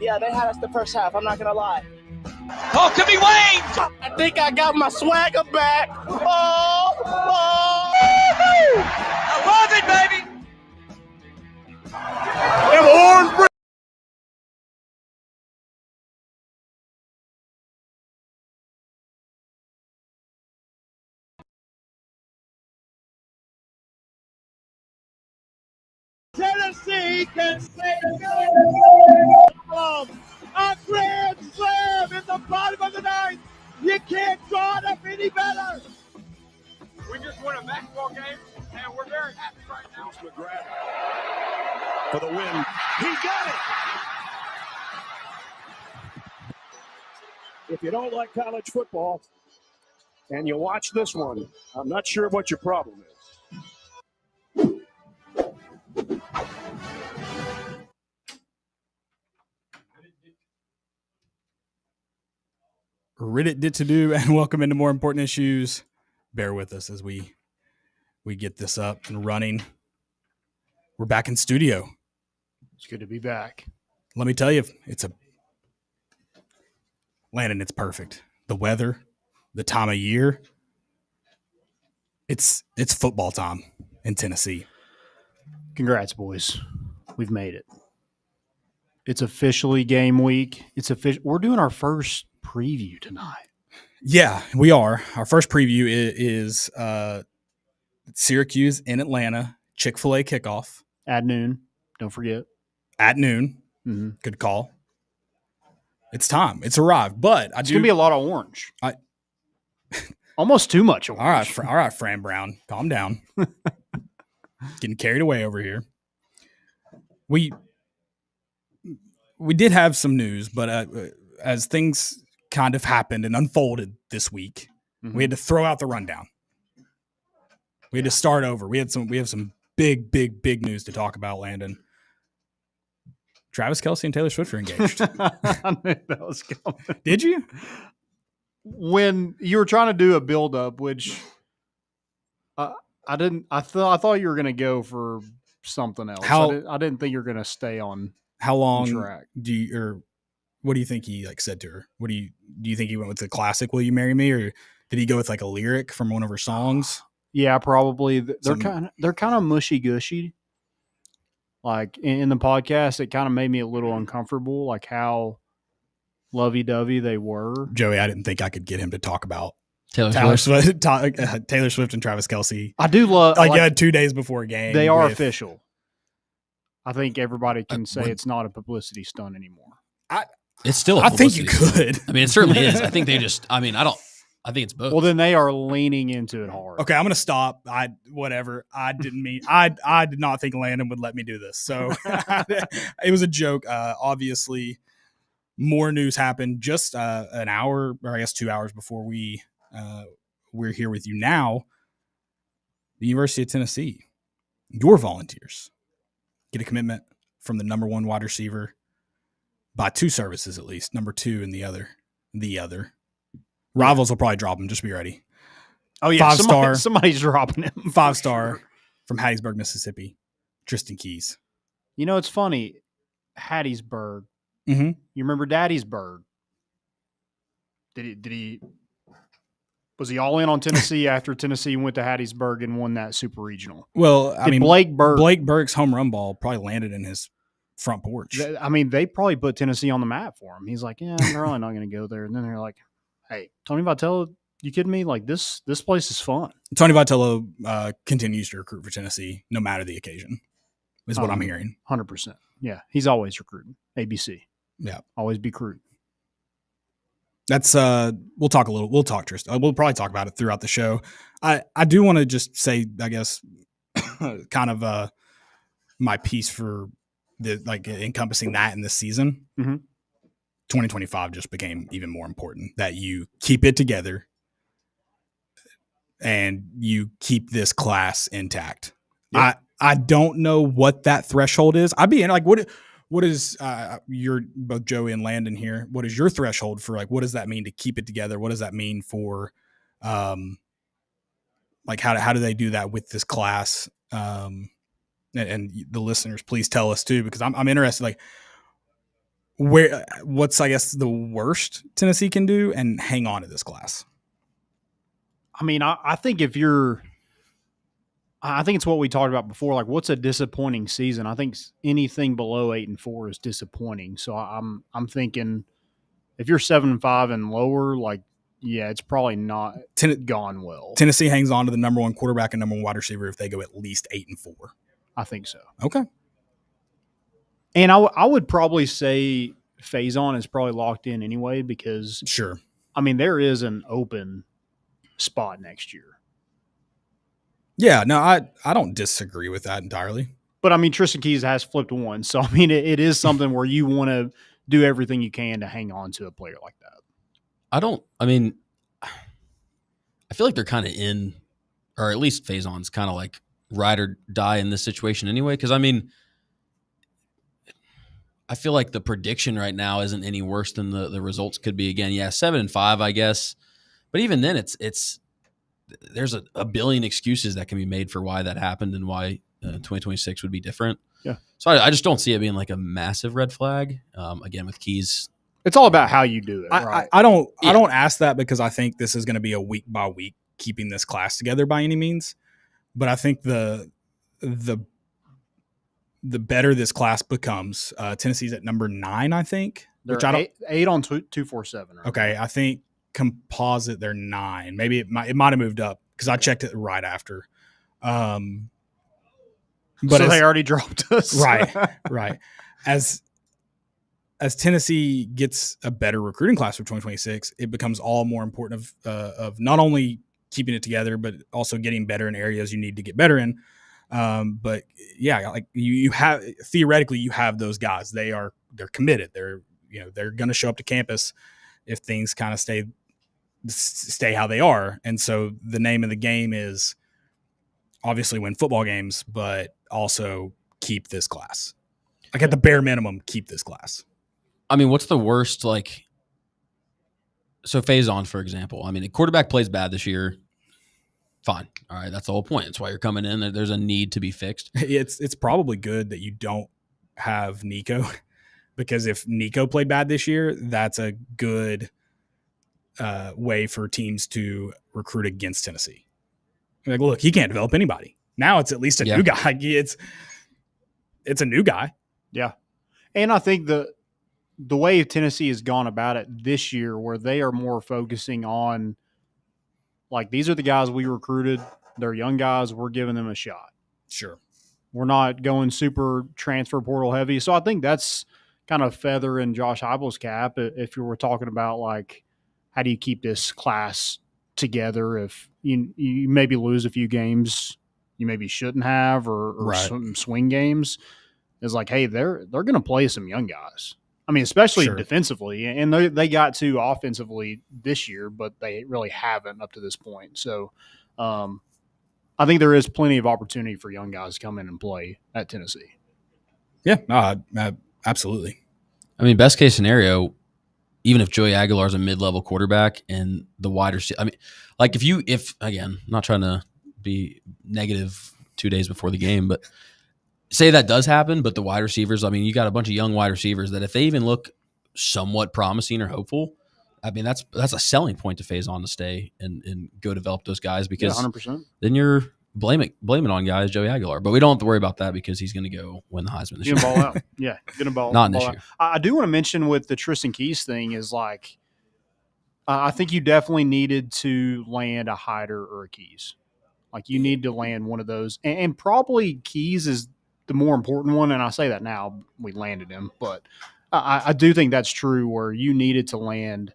Yeah, they had us the first half. I'm not going to lie. Oh, could be Wayne! I think I got my swagger back. Oh! I love it, baby! Them orange Tennessee can say a grand slam in the bottom of the ninth. You can't draw it up any better. We just won a basketball game, and we're very happy right now. McGrath for the win. He got it. If you don't like college football and you watch this one, I'm not sure what your problem is. Reddit did to do, and welcome into More Important Issues. Bear with us as we get this up and running. We're back in studio. It's good to be back. Let me tell you, Landon, it's perfect. The weather, the time of year, it's football time in Tennessee. Congrats, boys. We've made it. It's officially game week. We're doing our first preview tonight. Yeah, we are. Our first preview is Syracuse in Atlanta, Chick-fil-A kickoff. At noon. Don't forget. At noon. Mm-hmm. Good call. It's time. It's arrived. But it's going to be a lot of orange. Almost too much orange. All right, Fran Brown. Calm down. Getting carried away over here. We did have some news, but as things kind of happened and unfolded this week, we had to throw out the rundown. We had to start over. We have some big news to talk about, Landon. Travis Kelce and Taylor Swift are engaged. I knew that was coming. Did you? When you were trying to do a build-up, which I didn't. I thought you were going to go for something else. I didn't think you were going to stay on. How long track. What do you think he said to her? Do you think he went with the classic "Will you marry me," or did he go with like a lyric from one of her songs? Yeah, probably. They're kind of mushy gushy. Like in the podcast, it kind of made me a little uncomfortable, like how lovey-dovey they were. Joey, I didn't think I could get him to talk about Taylor Swift and Travis Kelce. I do love. Like you had 2 days before a game. They are official. I think everybody can say it's not a publicity stunt anymore. It's still. I think you could. I mean, it certainly is. I think they just. I mean, I think it's both. Well, then they are leaning into it hard. Okay, I'm gonna stop. Whatever. I didn't mean. I did not think Landon would let me do this. So it was a joke. Obviously, more news happened just an hour, or I guess 2 hours before we're here with you now. The University of Tennessee, your Volunteers get a commitment from the number one wide receiver by 2 services at least. Number 2 and the other. Rivals will probably drop him. Just be ready. Oh yeah, 5-star. Somebody's dropping him. 5-star from Hattiesburg, Mississippi. Tristen Keys. You know, it's funny. Hattiesburg. Mm-hmm. You remember Daddy's Bird? Did he? Was he all in on Tennessee after Tennessee went to Hattiesburg and won that super regional? Well, I mean, Blake Burke's home run ball probably landed in his front porch. I mean, they probably put Tennessee on the map for him. He's like, yeah, I'm really not going to go there. And then they're like, hey, Tony Vitello, you kidding me? Like this place is fun. Tony Vitello continues to recruit for Tennessee no matter the occasion, is what I'm hearing. 100%. Yeah, he's always recruiting. ABC. Yeah, always be recruiting. That's we'll talk Tristan. We'll probably talk about it throughout the show. I do want to just say, I guess, kind of my piece for the encompassing that in this season. Mm-hmm. 2025 just became even more important, that you keep it together and you keep this class intact. Yep. I don't know what that threshold is. I'd be in like, what is your, both Joey and Landon here, what is your threshold for, like, what does that mean to keep it together? What does that mean for like how do they do that with this class? And the listeners, please tell us too, because I'm interested. Like, what's I guess the worst Tennessee can do and hang on to this class. I mean, I think I think it's what we talked about before. Like, what's a disappointing season? I think anything below 8-4 is disappointing. So I'm thinking if you're 7-5 and lower, like, yeah, it's probably not gone well. Tennessee hangs on to the number one quarterback and number one wide receiver if they go at least 8-4. I think so. Okay. And I would probably say Faison is probably locked in anyway because, sure, I mean, there is an open spot next year. Yeah, no, I don't disagree with that entirely. But, I mean, Tristen Keys has flipped one. So, I mean, it is something where you want to do everything you can to hang on to a player like that. I feel like they're kind of in, or at least Faison's kind of like ride or die in this situation anyway. Because, I mean, I feel like the prediction right now isn't any worse than the results could be. Again, yeah, 7-5, I guess. But even then, it's there's a billion excuses that can be made for why that happened and why 2026 would be different. Yeah. So I just don't see it being like a massive red flag. Again, with Keys, it's all about how you do it. Right? I don't ask that because I think this is going to be a week by week keeping this class together by any means. But I think the better this class becomes, Tennessee's at number 9, I think. They're which I don't, 8 on 247. Right? Okay, I think composite they're 9. Maybe it might have moved up because I checked it right after. But so they already dropped us. right. As Tennessee gets a better recruiting class for 2026, it becomes all more important of not only keeping it together, but also getting better in areas you need to get better in. But yeah, like you have theoretically you have those guys. They're committed. They're going to show up to campus if things kind of stay how they are. And so the name of the game is obviously win football games, but also keep this class. Like at the bare minimum, keep this class. I mean, what's the worst, like, so Faison, for example, I mean, the quarterback plays bad this year. Fine. All right. That's the whole point. That's why you're coming in. There's a need to be fixed. It's probably good that you don't have Nico because if Nico played bad this year, that's a good way for teams to recruit against Tennessee. Like, look, he can't develop anybody. Now it's at least a new guy. It's a new guy. Yeah. And I think the way Tennessee has gone about it this year, where they are more focusing on, like, these are the guys we recruited. They're young guys. We're giving them a shot. Sure. We're not going super transfer portal heavy. So I think that's kind of feather in Josh Heupel's cap if you were talking about, like, how do you keep this class together if you maybe lose a few games you maybe shouldn't have or some swing games. Is like, hey, they're going to play some young guys. I mean, especially defensively, and they got to offensively this year, but they really haven't up to this point. So I think there is plenty of opportunity for young guys to come in and play at Tennessee. Yeah, absolutely. I mean, best case scenario, even if Joey Aguilar is a mid-level quarterback and the wide receiver, I mean, like if again, I'm not trying to be negative 2 days before the game, but say that does happen, but the wide receivers, I mean, you got a bunch of young wide receivers that if they even look somewhat promising or hopeful, I mean, that's a selling point to Faison to stay and go develop those guys because 100%. Then you're blame it on guys, Joey Aguilar. But we don't have to worry about that because he's going to go win the Heisman this year. Ball out. Yeah, going to ball Not ball this out. year. I do want to mention with the Tristen Keys thing is, like, I think you definitely needed to land a Hyder or a Keys. Like, you need to land one of those. And probably Keys is the more important one, and I say that now, we landed him, but I do think that's true where you needed to land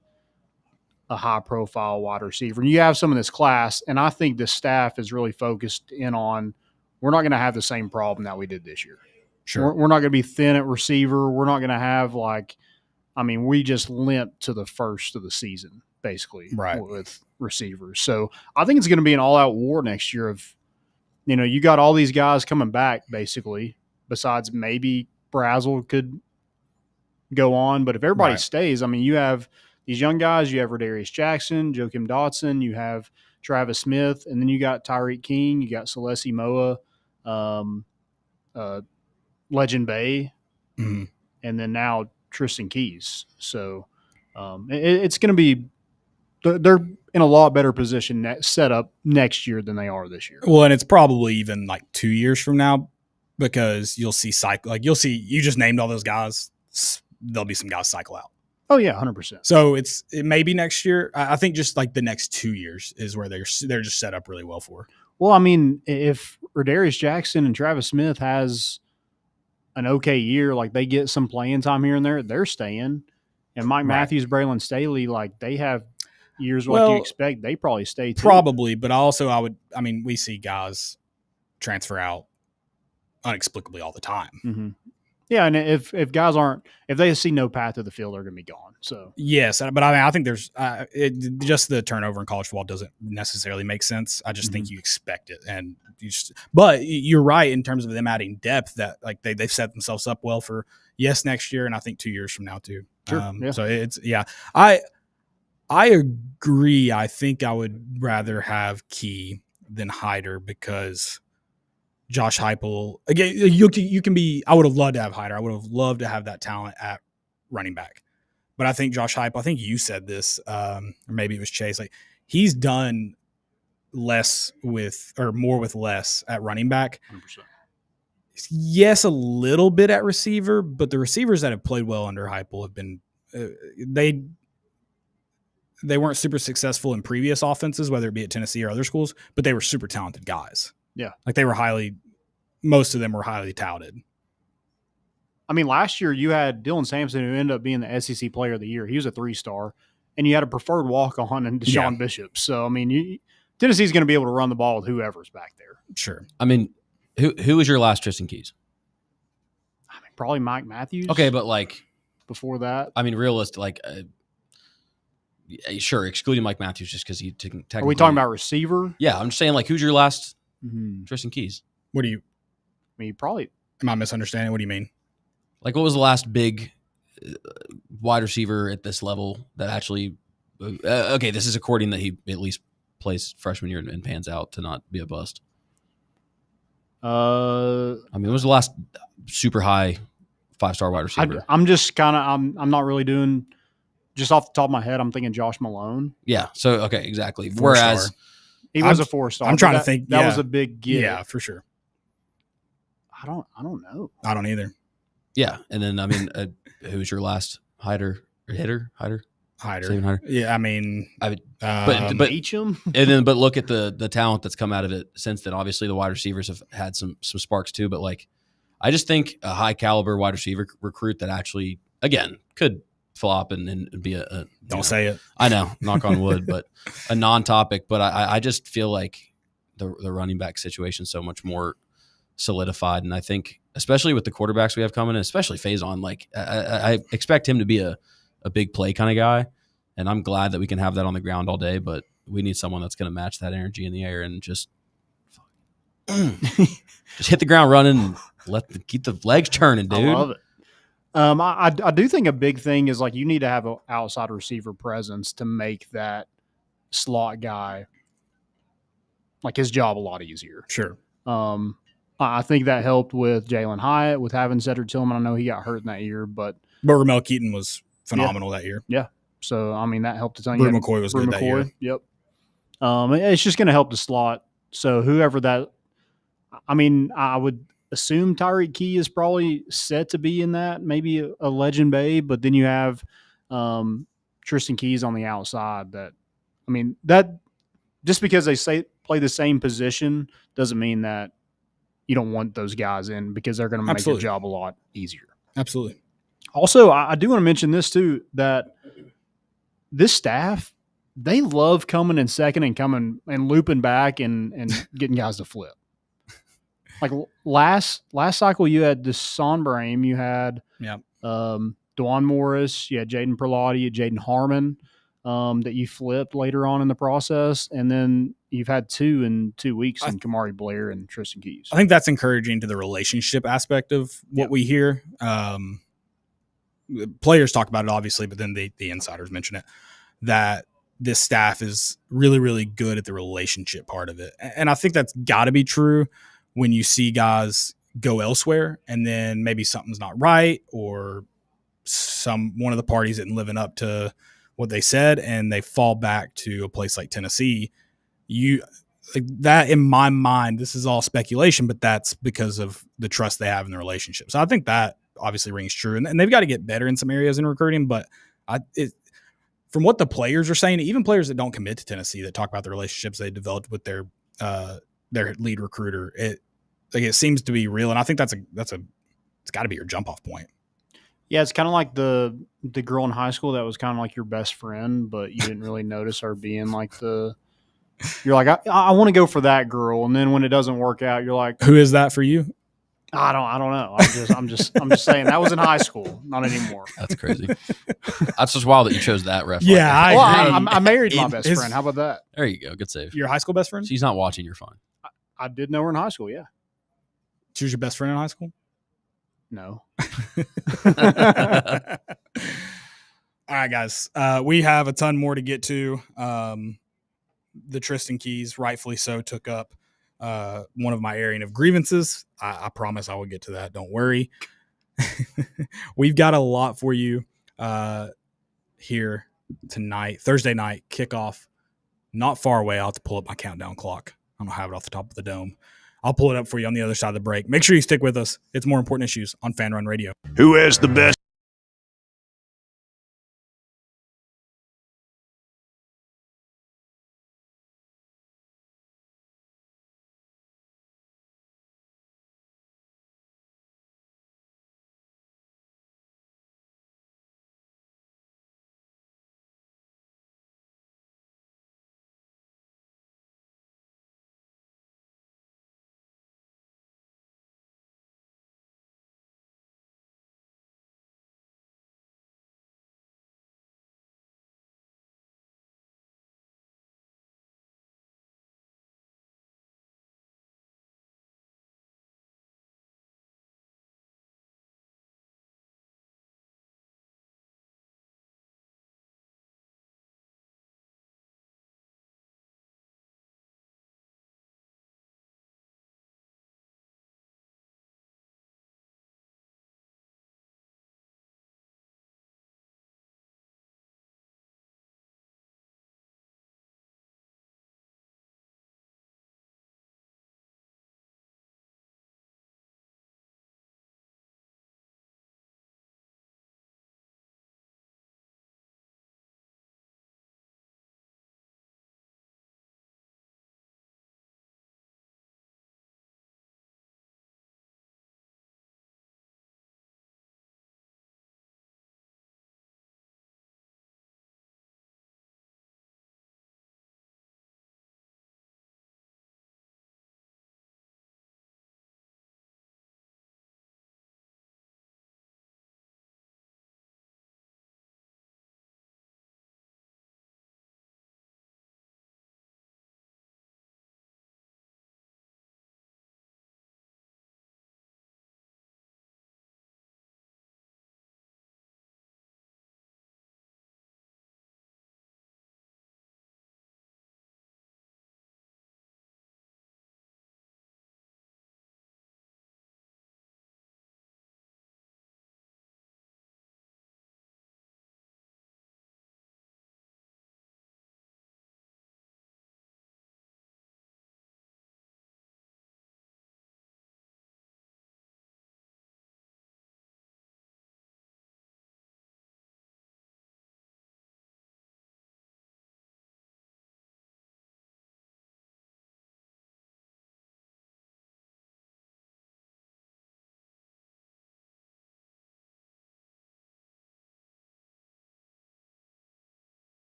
a high-profile wide receiver. And you have some of this class, and I think the staff is really focused in on we're not going to have the same problem that we did this year. Sure. We're not going to be thin at receiver. We're not going to have, like, I mean, we just limped to the first of the season, basically, with receivers. So I think it's going to be an all-out war next year of, you got all these guys coming back, basically, besides maybe Brazel could go on. But if everybody stays, I mean, you have these young guys. You have Rodarius Jackson, Joakim Dotson. You have Travis Smith. And then you got Tyreek King. You got Celeste Moa, Legend Bay. Mm-hmm. And then now Tristen Keys. So it's going to be they're in a lot better position set up next year than they are this year. Well, and it's probably even like 2 years from now because you'll see you just named all those guys. There'll be some guys cycle out. Oh yeah, 100%. So it may be next year. I think just like the next 2 years is where they're just set up really well for. Well, I mean, if Rodarius Jackson and Travis Smith has an okay year, like they get some playing time here and there, they're staying. And Mike Matthews, Braylon Staley, like they have years like you expect, they probably stay too. Probably, but we see guys transfer out inexplicably all the time. Mm-hmm. Yeah, and if guys if they see no path to the field, they're going to be gone. So yes, but I think there's just the turnover in college football doesn't necessarily make sense. I just think you expect it, and but you're right in terms of them adding depth that like they've set themselves up well for next year, and I think 2 years from now too. Sure. So I agree. I think I would rather have Key than Hyder because Josh Heupel, again, you can be, I would have loved to have Hyder. I would have loved to have that talent at running back. But I think Josh Heupel, I think you said this, or maybe it was Chase, like he's done more with less at running back. 100%. Yes, a little bit at receiver, but the receivers that have played well under Heupel have been, they weren't super successful in previous offenses, whether it be at Tennessee or other schools, but they were super talented guys. Yeah. Like most of them were highly touted. I mean, last year you had Dylan Sampson, who ended up being the SEC Player of the Year. He was a 3-star, and you had a preferred walk-on in Deshaun Bishop. So, I mean, Tennessee's going to be able to run the ball with whoever's back there. Sure. I mean, who was your last Tristen Keys? I mean, probably Mike Matthews. Okay, but like before that, I mean, realistic, like sure, excluding Mike Matthews just because he technically. Are we talking about receiver? Yeah, I'm just saying, like, who's your last Tristen Keys? What do you? I mean, probably. Am I misunderstanding? What do you mean? Like, what was the last big wide receiver at this level that actually? Okay, this is according that he at least plays freshman year and pans out to not be a bust. I mean, what was the last super high 5-star wide receiver? I'm just kind of I'm not really doing. Just off the top of my head, I'm thinking Josh Malone. Yeah. So okay, exactly. 4-star. Whereas he was a 4-star. I'm trying to think. That was a big get. Yeah, for sure. I don't know. I don't either. Yeah, and then I mean, who's your last hitter? Hyder. Steven Hyder. Yeah, I mean, but Beecham. And then, but look at the talent that's come out of it since then. Obviously, the wide receivers have had some sparks too. But like, I just think a high caliber wide receiver recruit that actually, again, could flop and be a don't say it. I know, knock on wood, but a non-topic. But I just feel like the running back situation is so much more solidified, and I think especially with the quarterbacks we have coming, and especially Faison, like I expect him to be a big play kind of guy, and I'm glad that we can have that on the ground all day. But we need someone that's going to match that energy in the air and just hit the ground running and keep the legs turning, dude. I love it. I do think a big thing is like you need to have an outside receiver presence to make that slot guy like his job a lot easier. Sure. I think that helped with Jalen Hyatt with having Cedric Tillman. I know he got hurt in that year, but Ramel Keaton was phenomenal that year. Yeah. So I mean that helped a ton. Brew McCoy was good that year. Yep. It's just going to help the slot. So whoever that, I mean, I would assume Tyreek Key is probably set to be in that, maybe a legend babe, but then you have Tristen Keys on the outside. That, I mean, that just because they play the same position doesn't mean that you don't want those guys in because they're going to make your job a lot easier. Absolutely. Also, I do want to mention this too, that this staff, they love coming in second and coming and looping back and getting guys to flip. Like last cycle, you had Deshaun Brame, you had Dwan Morris, you had Jaden Perlotti, you had Jaden Harmon that you flipped later on in the process, and then you've had 2 in 2 weeks in Kamari Blair and Tristen Keys. I think that's encouraging to the relationship aspect of what we hear. Players talk about it, obviously, but then the insiders mention it, that this staff is really, really good at the relationship part of it. And I think that's got to be true when you see guys go elsewhere and then maybe something's not right or one of the parties isn't living up to what they said, and they fall back to a place like Tennessee. That in my mind, this is all speculation, but that's because of the trust they have in the relationship. So I think that obviously rings true, and they've got to get better in some areas in recruiting. But from what the players are saying, even players that don't commit to Tennessee that talk about the relationships they developed with their lead recruiter, it seems to be real, and I think it's got to be your jump off point. Yeah, it's kind of like the girl in high school that was kind of like your best friend, but you didn't really notice her being like you're like, I want to go for that girl, and then when it doesn't work out, you're like, who is that for you? I don't know. I'm just saying that was in high school, not anymore. That's crazy. That's just wild that you chose that reference. Yeah, I married my best friend. How about that? There you go. Good save. Your high school best friend? She's not watching. You're fine. I did know her in high school. Yeah. She was your best friend in high school? No. All right, guys. We have a ton more to get to. The Tristen keys, rightfully so, took up one of my airing of grievances. I promise I will get to that. Don't worry. We've got a lot for you here tonight. Thursday night kickoff. Not far away. I'll have to pull up my countdown clock. I don't have it off the top of the dome. I'll pull it up for you on the other side of the break. Make sure you stick with us. It's More Important Issues on Fan Run Radio. Who has the best?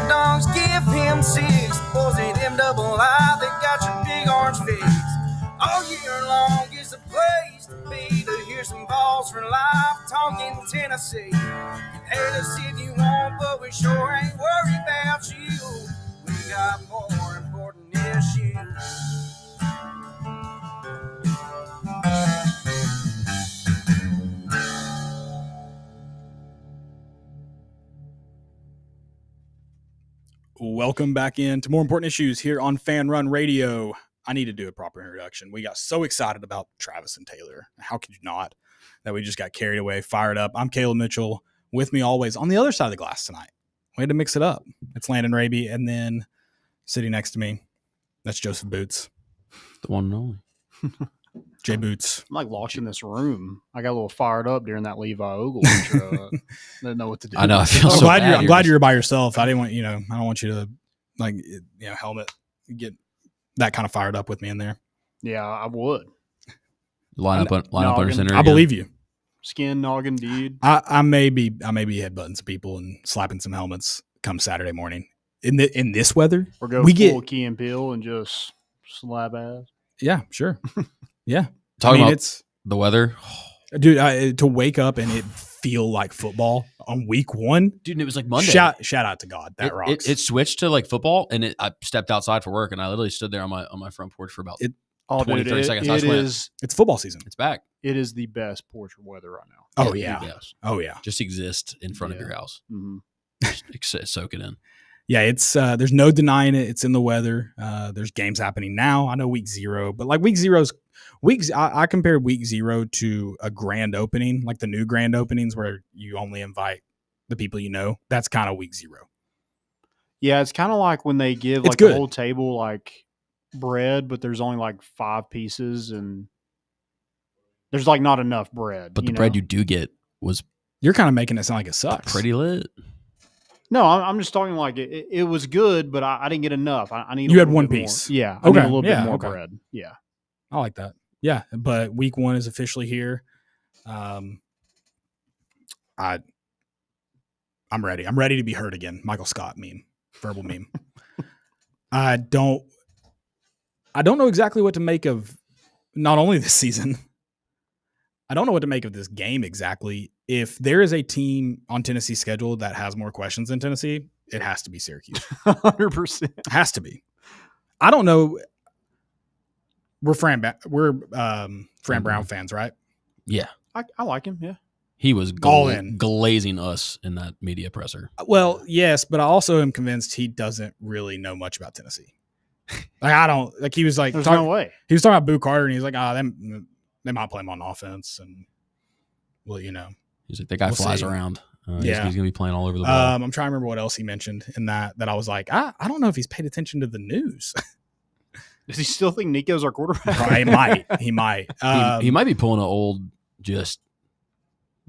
Dogs give him six. Boys at MII, they got your big orange face. All year long is a place to be, to hear some Vols for life talking Tennessee. Hate us if you want, but we sure ain't worried about you. Welcome back in to More Important Issues here on Fan Run Radio. I need to do a proper introduction. We got so excited about Travis and Taylor. How could you not? That we just got carried away, fired up. I'm Caleb Mitchell. With me always on the other side of the glass tonight. We had to mix it up. It's Landon Raby, and then sitting next to me, that's Joseph Boots. The one and only. Jay Boots. I'm like locked in this room. I got a little fired up during that Levi Ogle intro. Didn't know what to do. I know. I feel I'm so glad bad. I'm glad you're by yourself. I didn't want I don't want you to helmet get that kind of fired up with me in there. Yeah, I would. Line up under center. I believe you. Skin noggin, dude. I may be headbutting some people and slapping some helmets come Saturday morning in this weather. Or go we full get Key and Peele and just slap ass. Yeah, sure. Yeah. Talking about it's the weather. Dude, to wake up and it feel like football on week 1. Dude, and it was like Monday. Shout out to God. That rocks. It switched to like football, and I stepped outside for work, and I literally stood there on my front porch for about 20, 30 seconds. It's football season. It's back. It is the best porch weather right now. Oh, yeah. Oh, yeah. Just exist in front of your house. Mm-hmm. Just soak it in. Yeah, it's there's no denying it. It's in the weather. There's games happening now. I know week 0, but like I compared week 0 to a grand opening, like the new grand openings where you only invite the people you know. That's kind of week 0. Yeah, it's kind of like when they give like good. the whole table like bread, but there's only like 5 pieces and there's like not enough bread. But the bread you do get was you're kind of making it sound like it sucks. Pretty lit. No, I'm just talking like it was good, but I didn't get enough. I need. You had one piece. More. Yeah. I need a little bit more bread. Yeah. I like that. Yeah, but week 1 is officially here. I'm ready. I'm ready to be heard again. Michael Scott meme, verbal meme. I don't know exactly what to make of not only this season. I don't know what to make of this game exactly. If there is a team on Tennessee's schedule that has more questions than Tennessee, it has to be Syracuse. 100%. It has to be. I don't know. We're Fran Brown fans, right? Yeah. I like him, yeah. He was all in. Glazing us in that media presser. Well, yes, but I also am convinced he doesn't really know much about Tennessee. Like I don't like. He was like, "There's no way." He was talking about Boo Carter, and he's like, they might play him on offense, and well, he's like, that guy flies around. He's gonna be playing all over the world. I'm trying to remember what else he mentioned in that I was like, I don't know if he's paid attention to the news. Does he still think Nico's our quarterback? He might. He might be pulling an old just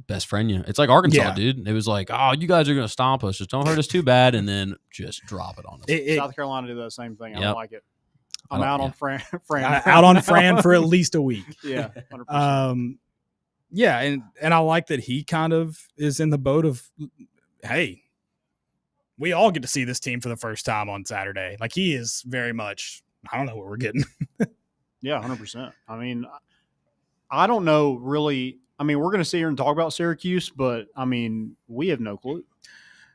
best friend you. It's like Arkansas, dude. It was like, oh, you guys are going to stomp us. Just don't hurt us too bad, and then just drop it on us. South Carolina did that same thing. I don't like it. I'm out on Fran. Out on Fran for at least a week. Yeah, 100%. Yeah, and I like that he kind of is in the boat of, hey, we all get to see this team for the first time on Saturday. Like he is very much, I don't know what we're getting. Yeah, 100%. I mean, I don't know really. I mean, we're going to sit here and talk about Syracuse, but I mean, we have no clue.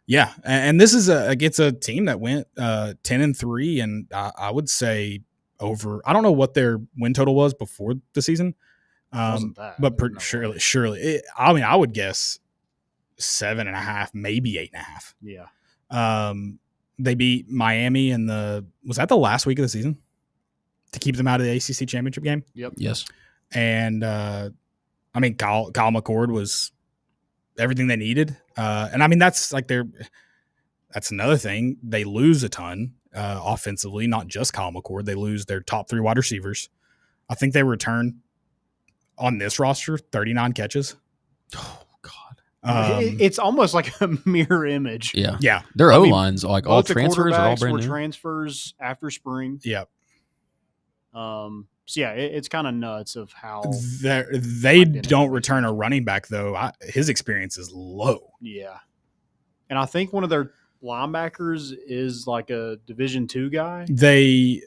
Yeah, and this is a team that went 10-3, and I would say over. I don't know what their win total was before the season, but surely. I would guess 7.5, maybe 8.5. Yeah. They beat Miami was that the last week of the season to keep them out of the ACC championship game? Yep. Yes. And I mean, Kyle McCord was everything they needed. And I mean, that's another thing. They lose a ton offensively, not just Kyle McCord. They lose their top 3 wide receivers. I think they return on this roster 39 catches. Oh, God. It's almost like a mirror image. Yeah. Yeah. Their O-lines, like all the transfers are all brand new. Transfers after spring. Yep. So yeah, it's kind of nuts of how they don't return a running back though. His experience is low. Yeah, and I think one of their linebackers is like a Division II guy. Do they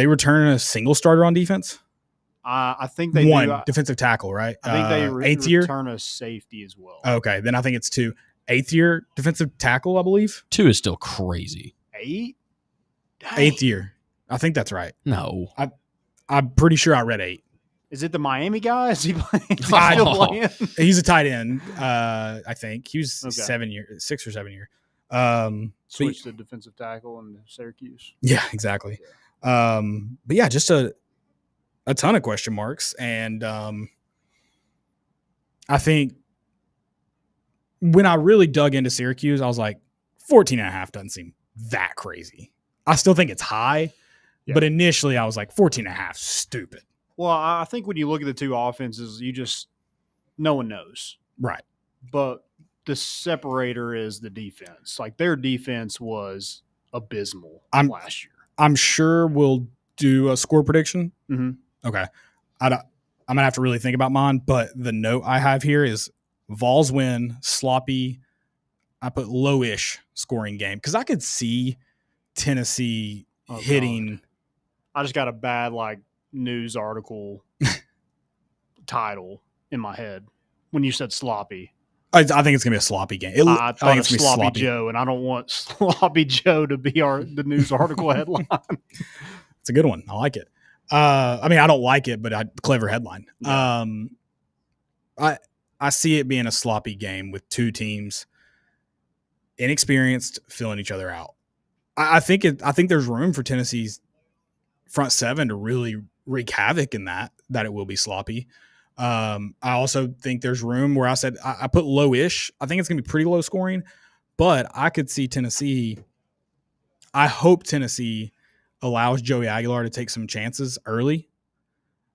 return a single starter on defense? I think they one do. Defensive tackle, right? I think they return a safety as well. Okay, then I think it's 2. 8th year defensive tackle, I believe. 2 is still crazy. 8? Dang. 8th year. I think that's right. No. I'm pretty sure I read 8. Is it the Miami guy? Is he playing? He's a tight end. I think he was 6 or 7 year. Switch to defensive tackle in Syracuse. Yeah, exactly. But yeah, just a ton of question marks. And I think when I really dug into Syracuse, I was like, 14.5 doesn't seem that crazy. I still think it's high, but initially I was like 14.5, stupid. Well, I think when you look at the two offenses, no one knows. Right. But the separator is the defense. Like, their defense was abysmal last year. I'm sure we'll do a score prediction. Mm-hmm. Okay. I'm going to have to really think about mine, but the note I have here is Vols win, sloppy. I put low-ish scoring game because I could see Tennessee hitting. God. I just got a bad news article title in my head when you said sloppy. I think it's gonna be a sloppy game. I think it's sloppy Joe, and I don't want sloppy Joe to be the news article headline. It's a good one. I like it. I mean, I don't like it, but clever headline. Yeah. I see it being a sloppy game with two teams inexperienced, filling each other out. I think there's room for Tennessee's front seven to really wreak havoc in that it will be sloppy. I also think there's room where I said I put low-ish. I think it's going to be pretty low scoring, but I could see Tennessee. I hope Tennessee allows Joey Aguilar to take some chances early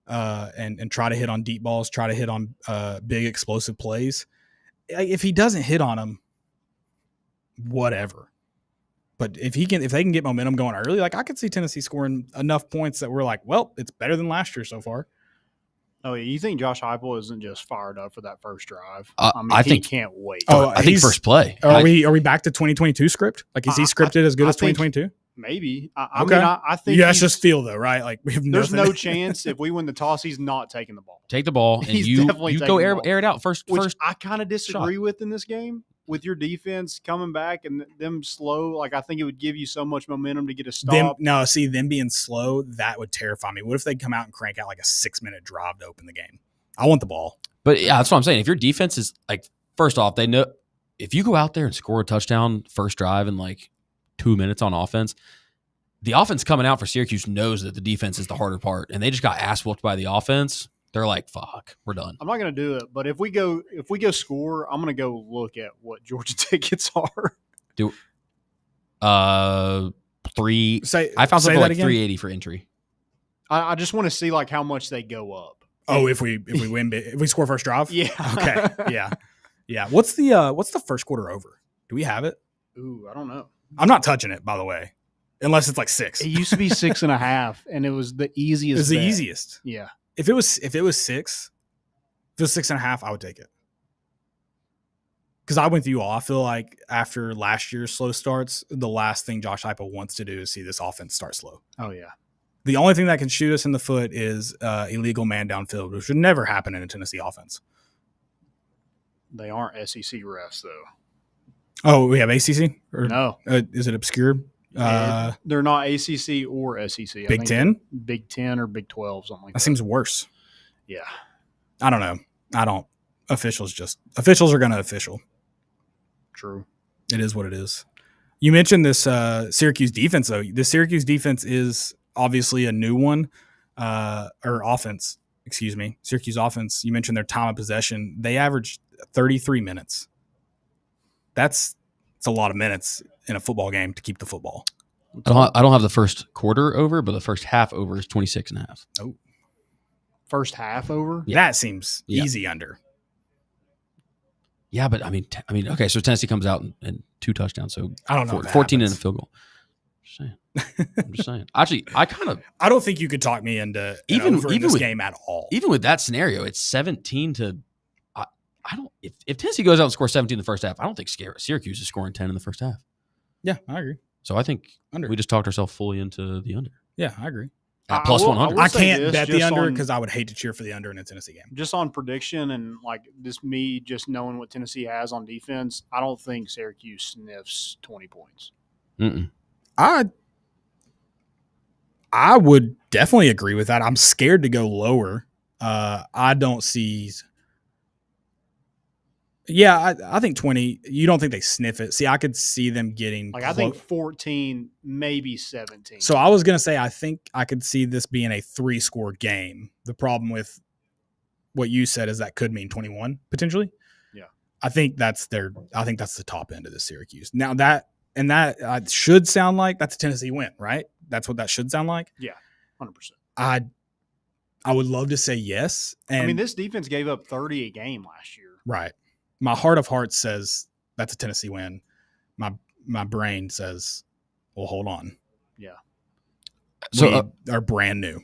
and try to hit on deep balls, try to hit on big explosive plays. If he doesn't hit on them, whatever. But if they can get momentum going early, I could see Tennessee scoring enough points that we're like, well, it's better than last year so far. Oh, yeah. You think Josh Heupel isn't just fired up for that first drive? I think he can't wait. I think first play. Are we back to 2022 script? Is he scripted as good as 2022? Maybe. Okay. I think that's just feel though, right? We have there's no chance if we win the toss, he's not taking the ball. Take the ball and you go air it out first. Which I kind of disagree with in this game. With your defense coming back and them slow, I think it would give you so much momentum to get a stop. Them being slow, that would terrify me. What if they come out and crank out a 6-minute drive to open the game? I want the ball. But yeah, that's what I'm saying. If your defense is first off, they know if you go out there and score a touchdown first drive in 2 minutes on offense, the offense coming out for Syracuse knows that the defense is the harder part, and they just got ass whooped by the offense. They're like, fuck, we're done. I'm not going to do it, but if we go score, I'm going to go look at what Georgia tickets are. I found something like $380 for entry. I just want to see like how much they go up. Oh, if we win, if we score first drive, yeah, okay, yeah. What's the first quarter over? Do we have it? Ooh, I don't know. I'm not touching it, by the way, unless it's 6. It used to be 6.5, and it was the easiest. It's the easiest. Yeah. If it was 6, if it was 6.5, I would take it. Because I went with you all. I feel like after last year's slow starts, the last thing Josh Heupel wants to do is see this offense start slow. Oh, yeah. The only thing that can shoot us in the foot is illegal man downfield, which should never happen in a Tennessee offense. They aren't SEC refs, though. Oh, we have ACC? Or, no. Is it obscure? They're not ACC or SEC. Big 10? Big 10 or Big 12, something like that. That seems worse. Yeah. I don't know. Officials are going to official. True. It is what it is. You mentioned this Syracuse defense, though. The Syracuse defense is obviously a new one, or offense, excuse me. Syracuse offense, you mentioned their time of possession. They averaged 33 minutes. It's a lot of minutes in a football game to keep the football. I don't have the first quarter over, but the first half over is 26.5. Oh. First half over? Yeah. That seems easy under. Yeah, but I mean, okay, so Tennessee comes out and 2 touchdowns, so I don't know. 14 and a field goal. I'm just saying. Actually, I don't think you could talk me into even this game at all. Even with that scenario, it's 17 to. I don't. If Tennessee goes out and scores 17 in the first half, I don't think Syracuse is scoring 10 in the first half. Yeah, I agree. So I think under. We just talked ourselves fully into the under. Yeah, I agree. At plus 100. I can't bet the under because I would hate to cheer for the under in a Tennessee game. Just on prediction and me just knowing what Tennessee has on defense, I don't think Syracuse sniffs 20 points. Mm-mm. I would definitely agree with that. I'm scared to go lower. I don't see Yeah, I think 20. You don't think they sniff it? See, I could see them getting Like, I think 14, maybe 17. So I was gonna say I think I could see this being a 3-score game. The problem with what you said is that could mean 21 potentially. Yeah, I think that's the top end of the Syracuse. Now that should sound like that's a Tennessee win, right? That's what that should sound like. Yeah, 100%. I would love to say yes. And I mean, this defense gave up 30 a game last year. right. My heart of hearts says that's a Tennessee win. My brain says, well, hold on. Yeah. So we are brand new.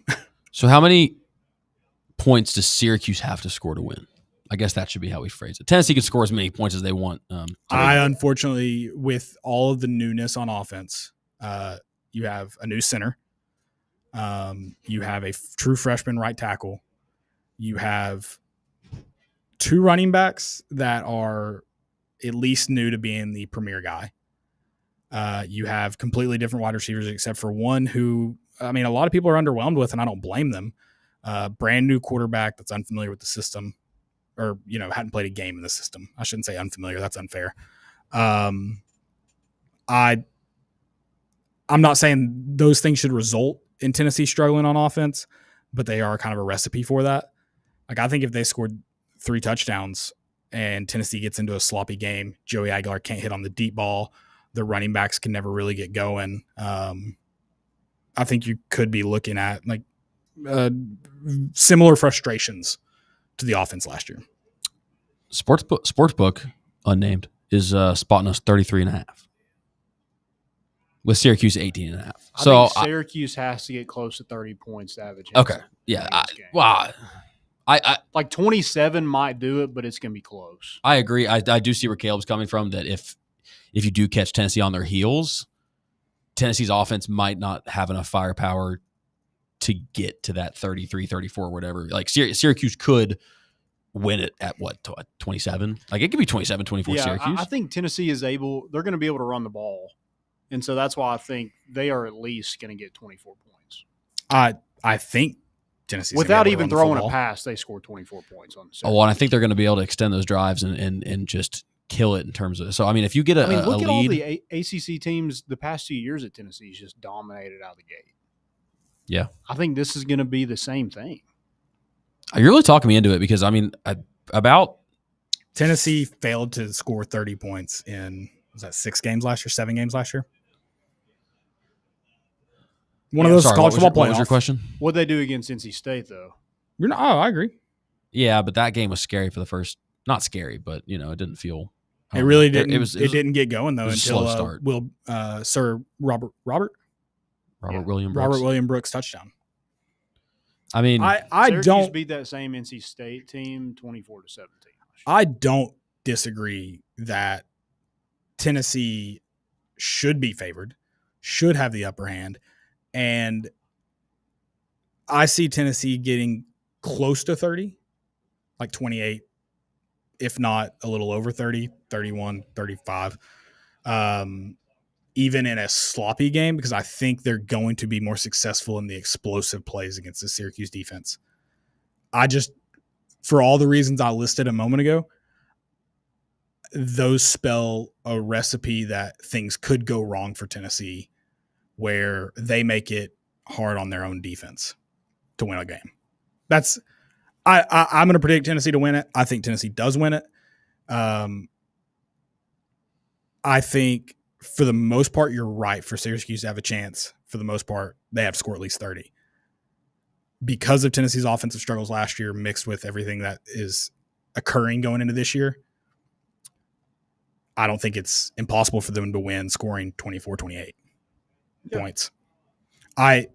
So how many points does Syracuse have to score to win? I guess that should be how we phrase it. Tennessee can score as many points as they want. Unfortunately, with all of the newness on offense, you have a new center. You have a true freshman right tackle. You have 2 running backs that are at least new to being the premier guy. You have completely different wide receivers except for one who, I mean, a lot of people are underwhelmed with, and I don't blame them. Brand new quarterback that's unfamiliar with the system, or, hadn't played a game in the system. I shouldn't say unfamiliar. That's unfair. I'm not saying those things should result in Tennessee struggling on offense, but they are kind of a recipe for that. Like, I think if they scored 3 touchdowns and Tennessee gets into a sloppy game, Joey Aguilar can't hit on the deep ball, the running backs can never really get going. I think you could be looking at like similar frustrations to the offense last year. Sportsbook, unnamed, is spotting us 33.5. With Syracuse 18.5. So I think Syracuse has to get close to 30 points to have a chance. Okay. Yeah. I like 27 might do it, but it's going to be close. I agree. I do see where Caleb's coming from, that if you do catch Tennessee on their heels, Tennessee's offense might not have enough firepower to get to that 33, 34, whatever. Like Syracuse could win it at what, 27? Like, it could be 27, 24 Syracuse. I think Tennessee they're going to be able to run the ball. And so that's why I think they are at least going to get 24 points. I think Tennessee, without even throwing a pass, they scored 24 points on the and I think they're going to be able to extend those drives and just kill it in terms of. So, I mean, if you get a look a at lead, all the ACC teams the past 2 years at Tennessee's just dominated out of the gate. Yeah. I think this is going to be the same thing. You're really talking me into it because, I mean, about Tennessee failed to score 30 points in, was that 6 games last year, 7 games last year? One of those college football playoffs. What was your question? What'd they do against NC State, though? I agree. Yeah, but that game was scary for the first. Not scary, but it didn't feel. It really didn't. It didn't get going though until slow start. Sir Robert William Brooks touchdown. I mean, I don't beat that same NC State team 24-17. I don't disagree that Tennessee should be favored, should have the upper hand. And I see Tennessee getting close to 30, like 28, if not a little over 30, 31, 35, even in a sloppy game, because I think they're going to be more successful in the explosive plays against the Syracuse defense. For all the reasons I listed a moment ago, those spell a recipe that things could go wrong for Tennessee, where they make it hard on their own defense to win a game. I'm going to predict Tennessee to win it. I think Tennessee does win it. I think for the most part, you're right. For Syracuse to have a chance, for the most part, they have to score at least 30. Because of Tennessee's offensive struggles last year, mixed with everything that is occurring going into this year, I don't think it's impossible for them to win scoring 24, 28 points. I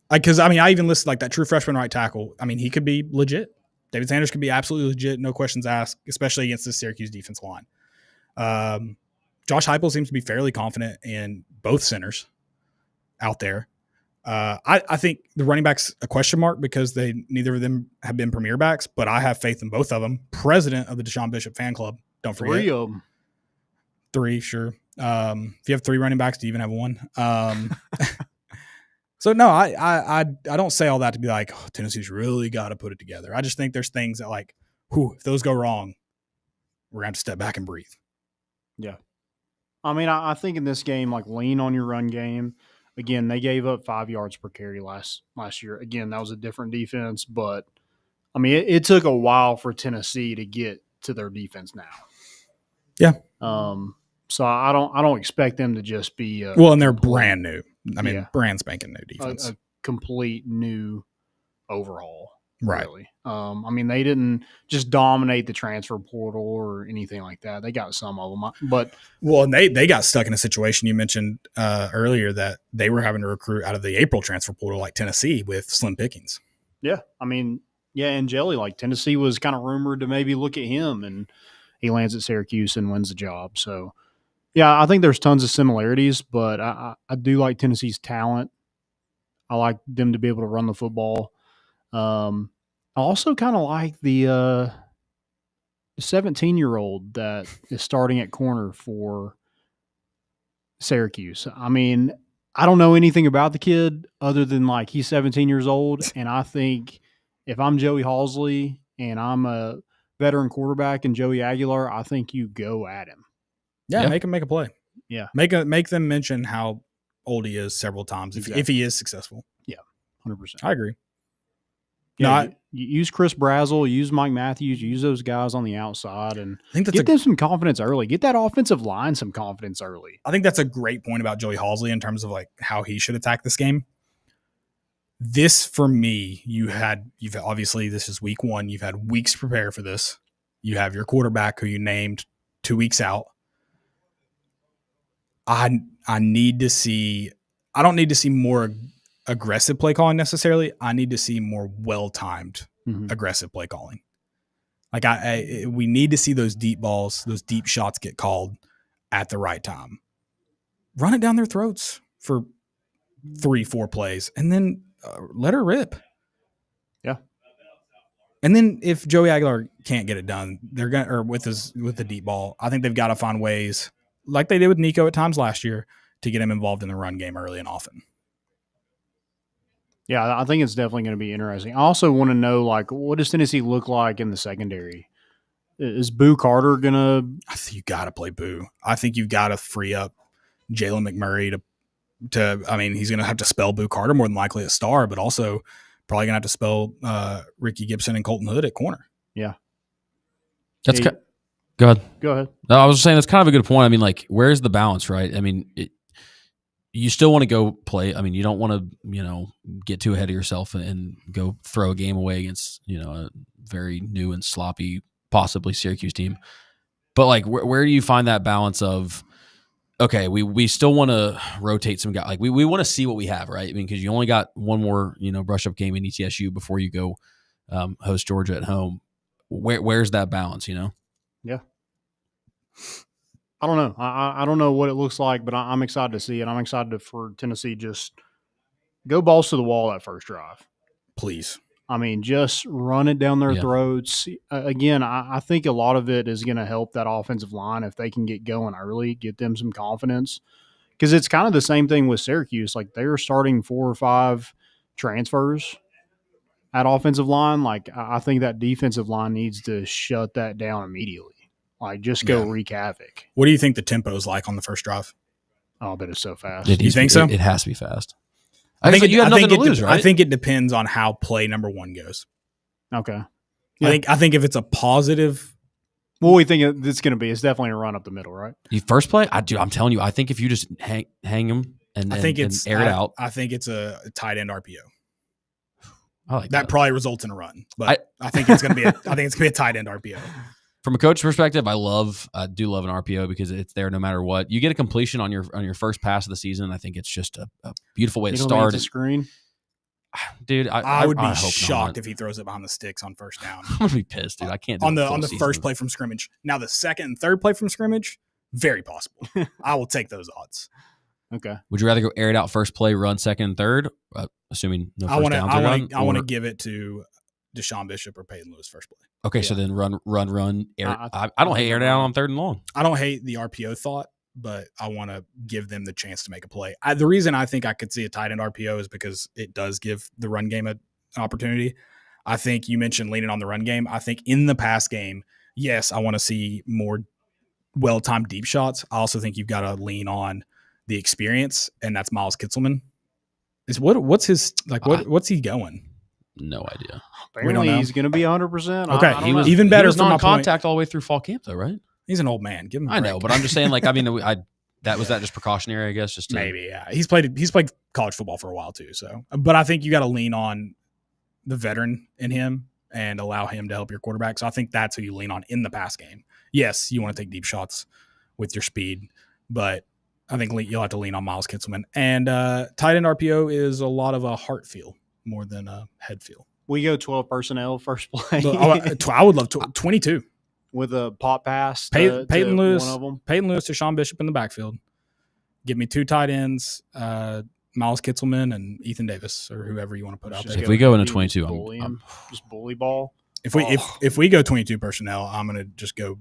even listed like that true freshman right tackle. I mean, he could be legit. David Sanders could be absolutely legit, no questions asked, especially against the Syracuse defense line. Josh Heupel seems to be fairly confident in both centers out there. I think the running back's a question mark because neither of them have been premier backs, but I have faith in both of them. President of the Deshaun Bishop fan club. Don't forget. 3 of them. 3, sure. If you have 3 running backs, do you even have 1? So no, I don't say all that to be like, oh, Tennessee's really got to put it together. I just think there's things that like, if those go wrong, we're going to have to step back and breathe. Yeah. I mean, I think in this game, like, lean on your run game. Again, they gave up 5 yards per carry last year. Again, that was a different defense, but I mean, it took a while for Tennessee to get to their defense now. Yeah. So I don't expect them to just be and they're brand new. I mean, brand spanking new defense. A complete new overhaul. Right. Really. I mean, they didn't just dominate the transfer portal or anything like that. They got some of them, but and they got stuck in a situation you mentioned earlier that they were having to recruit out of the April transfer portal like Tennessee with slim pickings. Yeah, I mean, and Jelly, like, Tennessee was kind of rumored to maybe look at him, and he lands at Syracuse and wins the job. So, yeah, I think there's tons of similarities, but I do like Tennessee's talent. I like them to be able to run the football. I also kind of like the 17-year-old that is starting at corner for Syracuse. I mean, I don't know anything about the kid other than, like, he's 17 years old, and I think if I'm Joey Halsley and I'm a veteran quarterback and Joey Aguilar, I think you go at him. Yeah, make him make a play. Yeah. Make them mention how old he is several times if he is successful. Yeah, 100%. I agree. Yeah, you use Chris Brazzell, use Mike Matthews, use those guys on the outside, and get them some confidence early. Get that offensive line some confidence early. I think that's a great point about Joey Halsley in terms of, like, how he should attack this game. This, for me, you've obviously, this is week 1. You've had weeks to prepare for this. You have your quarterback who you named 2 weeks out. I need to see. I don't need to see more aggressive play calling necessarily. I need to see more well-timed aggressive play calling. Like, we need to see those deep balls, those deep shots get called at the right time. Run it down their throats for 3-4 plays, and then let her rip. Yeah. And then if Joey Aguilar can't get it done, they're gonna, or with the deep ball, I think they've got to find ways, like they did with Nico at times last year, to get him involved in the run game early and often. Yeah, I think it's definitely going to be interesting. I also want to know, like, what does Tennessee look like in the secondary? Is Boo Carter going to – I think you got to play Boo. I think you've got to free up Jalen McMurray to – I mean, he's going to have to spell Boo Carter more than likely at star, but also probably going to have to spell Ricky Gibson and Colton Hood at corner. Yeah. That's Go ahead. Go ahead. No, I was just saying that's kind of a good point. I mean, like, where's the balance, right? I mean, you still want to go play. I mean, you don't want to, get too ahead of yourself and go throw a game away against, a very new and sloppy, possibly Syracuse team. But, like, where do you find that balance of, okay, we still want to rotate some guys. Like, we want to see what we have, right? I mean, because you only got one more, brush-up game in ETSU before you go host Georgia at home. Where's that balance, Yeah. I don't know. I don't know what it looks like, but I'm excited to see it. I'm excited for Tennessee just go balls to the wall that first drive. Please. I mean, just run it down their throats. Again, I think a lot of it is going to help that offensive line if they can get going early, get them some confidence. Because it's kind of the same thing with Syracuse. Like, they're starting 4 or 5 transfers at offensive line. Like, I think that defensive line needs to shut that down immediately. Like, just go wreak havoc. What do you think the tempo is like on the first drive? Oh, but it's so fast. You think so? It has to be fast. I think you have nothing to lose, right? I think it depends on how play number 1 goes. Okay. Yeah. I think if it's a positive. What we think it's going to be, it's definitely a run up the middle, right? The first play, I'm telling you, I think if you just hang him and air it out. I think it's a tight end RPO. I like that. Probably results in a run, but I think it's going to be. I think it's going to be a tight end RPO. From a coach perspective, I do love an RPO because it's there no matter what. You get a completion on your first pass of the season. I think it's just a beautiful way to start. The screen, dude. I would be shocked if he throws it behind the sticks on first down. I'm gonna be pissed, dude. I can't do on the first play from scrimmage. Now the second and third play from scrimmage, very possible. I will take those odds. Okay. Would you rather go air it out first play, run second and third, assuming no first downs are run? I want to give it to Deshaun Bishop or Peyton Lewis first play. Okay, so then run. I don't hate air it out on third and long. I don't hate the RPO thought, but I want to give them the chance to make a play. The reason I think I could see a tight end RPO is because it does give the run game an opportunity. I think you mentioned leaning on the run game. I think in the pass game, yes, I want to see more well-timed deep shots. I also think you've got to lean on the experience, and that's Miles Kitselman. What's his like? What's he going? No idea. Apparently, he's going to be 100%. Okay, I don't know. even better for my point. Non-contact all the way through fall camp, though, right? He's an old man. Give him. I know, but I'm just saying, like, I mean, that just precautionary, I guess. Just maybe, yeah. He's played college football for a while too. So, but I think you got to lean on the veteran in him and allow him to help your quarterback. So I think that's who you lean on in the pass game. Yes, you want to take deep shots with your speed, but I think you'll have to lean on Miles Kitselman. And tight end RPO is a lot of a heart feel more than a head feel. We go 12 personnel first play. I would love 22 with a pop pass. Peyton Lewis, one of them. Peyton Lewis to Sean Bishop in the backfield. Give me 2 tight ends, Miles Kitselman and Ethan Davis, or whoever you want to put out there. If we go into 22, I'm just bully ball. If we go 22 personnel, I'm going to just go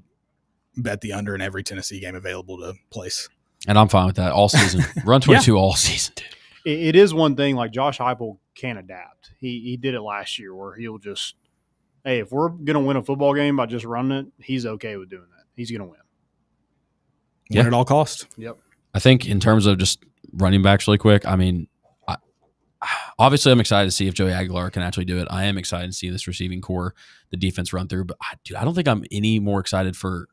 bet the under in every Tennessee game available to place. And I'm fine with that all season. Run 22 all season, dude. It is one thing, like Josh Heupel can adapt. He did it last year where he'll just, hey, if we're going to win a football game by just running it, he's okay with doing that. He's going to win. Win at all cost. Yep. I think in terms of just running backs really quick, I mean, obviously I'm excited to see if Joey Aguilar can actually do it. I am excited to see this receiving core, the defense run through. But, I don't think I'm any more excited for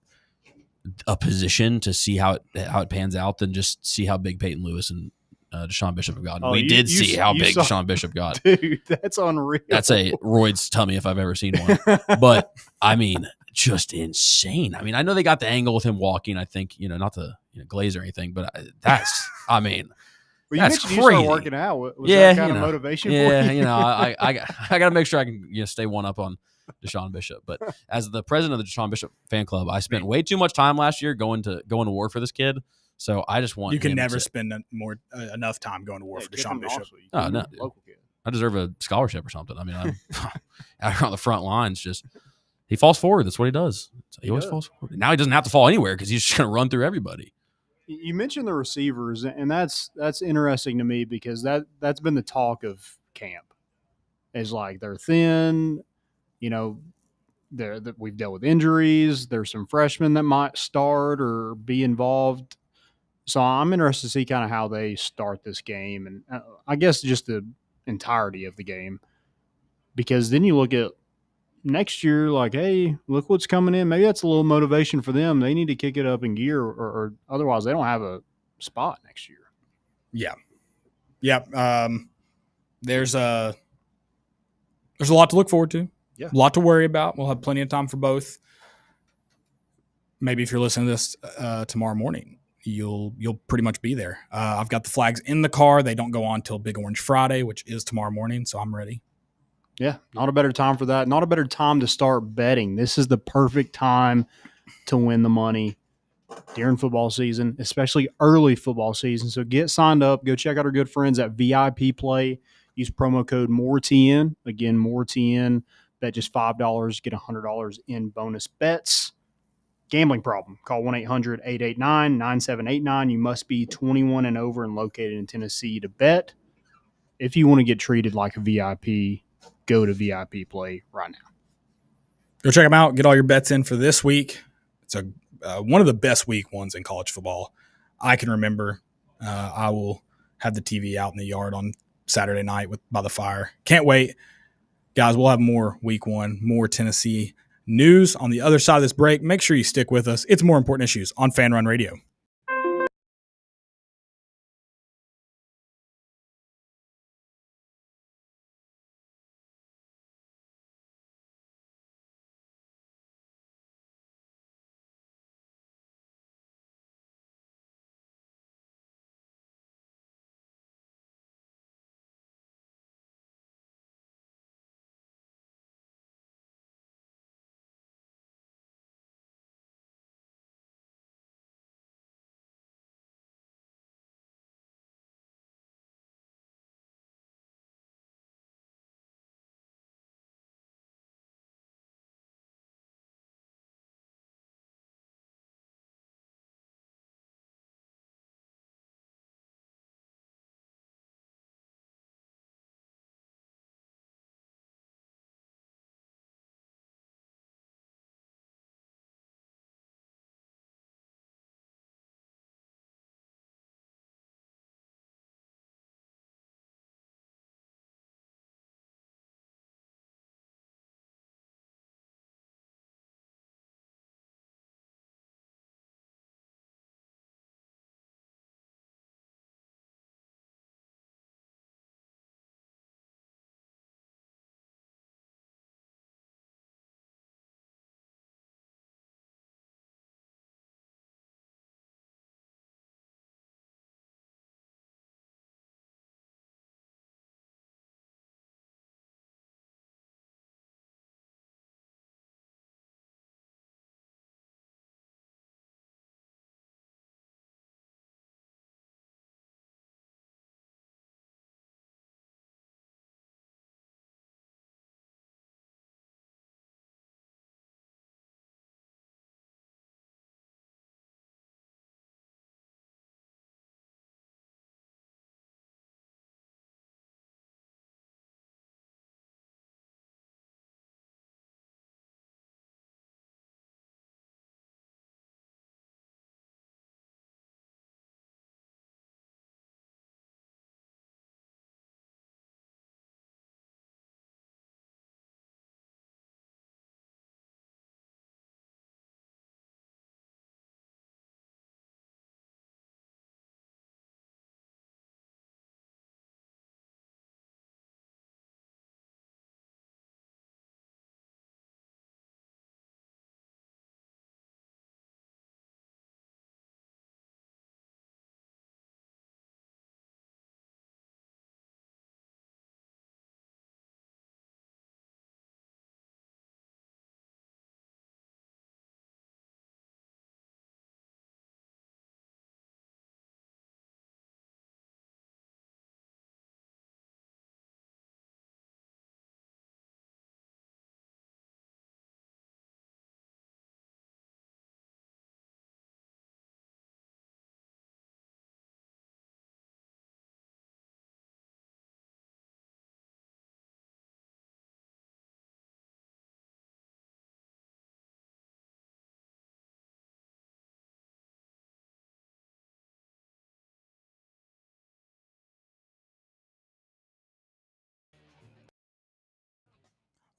a position to see how it pans out than just see how big Peyton Lewis and Deshaun Bishop have gotten. We did see how big Deshaun Bishop got. Dude, that's unreal. That's a Royd's tummy if I've ever seen one. But, I mean, just insane. I mean, I know they got the angle with him walking. I think, not to glaze or anything, but that's, I mean, that's crazy. You started working out. Was that kind of motivation for you? I got to make sure I can stay one up on Deshaun Bishop. But as the president of the Deshaun Bishop fan club, I spent way too much time last year going to war for this kid. So I just want you can never spend enough time going to war for Deshaun Bishop. Oh no, local kid. I deserve a scholarship or something. I mean, I'm out here on the front lines. Just he falls forward. That's what he does. He always falls forward. Now he doesn't have to fall anywhere because he's just going to run through everybody. You mentioned the receivers, and that's interesting to me because that's been the talk of camp. Is like they're thin, we've dealt with injuries. There's some freshmen that might start or be involved. So I'm interested to see kind of how they start this game, and I guess just the entirety of the game, because then you look at next year, like, hey, look what's coming in. Maybe that's a little motivation for them. They need to kick it up in gear, or otherwise they don't have a spot next year. Yeah. There's a lot to look forward to. Yeah. A lot to worry about. We'll have plenty of time for both. Maybe if you're listening to this tomorrow morning, you'll pretty much be there. I've got the flags in the car. They don't go on till Big Orange Friday, which is tomorrow morning, so I'm ready. Yeah, not a better time for that. Not a better time to start betting. This is the perfect time to win the money during football season, especially early football season. So get signed up. Go check out our good friends at VIP Play. Use promo code MORETN. Again, MORETN. Bet just $5. Get $100 in bonus bets. Gambling problem. Call 1-800-889-9789. You must be 21 and over and located in Tennessee to bet. If you want to get treated like a VIP, go to VIP Play right now. Go check them out. Get all your bets in for this week. It's one of the best week ones in college football I can remember. I will have the TV out in the yard on Saturday night by the fire. Can't wait. Guys, we'll have more week one, more Tennessee news on the other side of this break. Make sure you stick with us. It's More Important Issues on Fan Run Radio.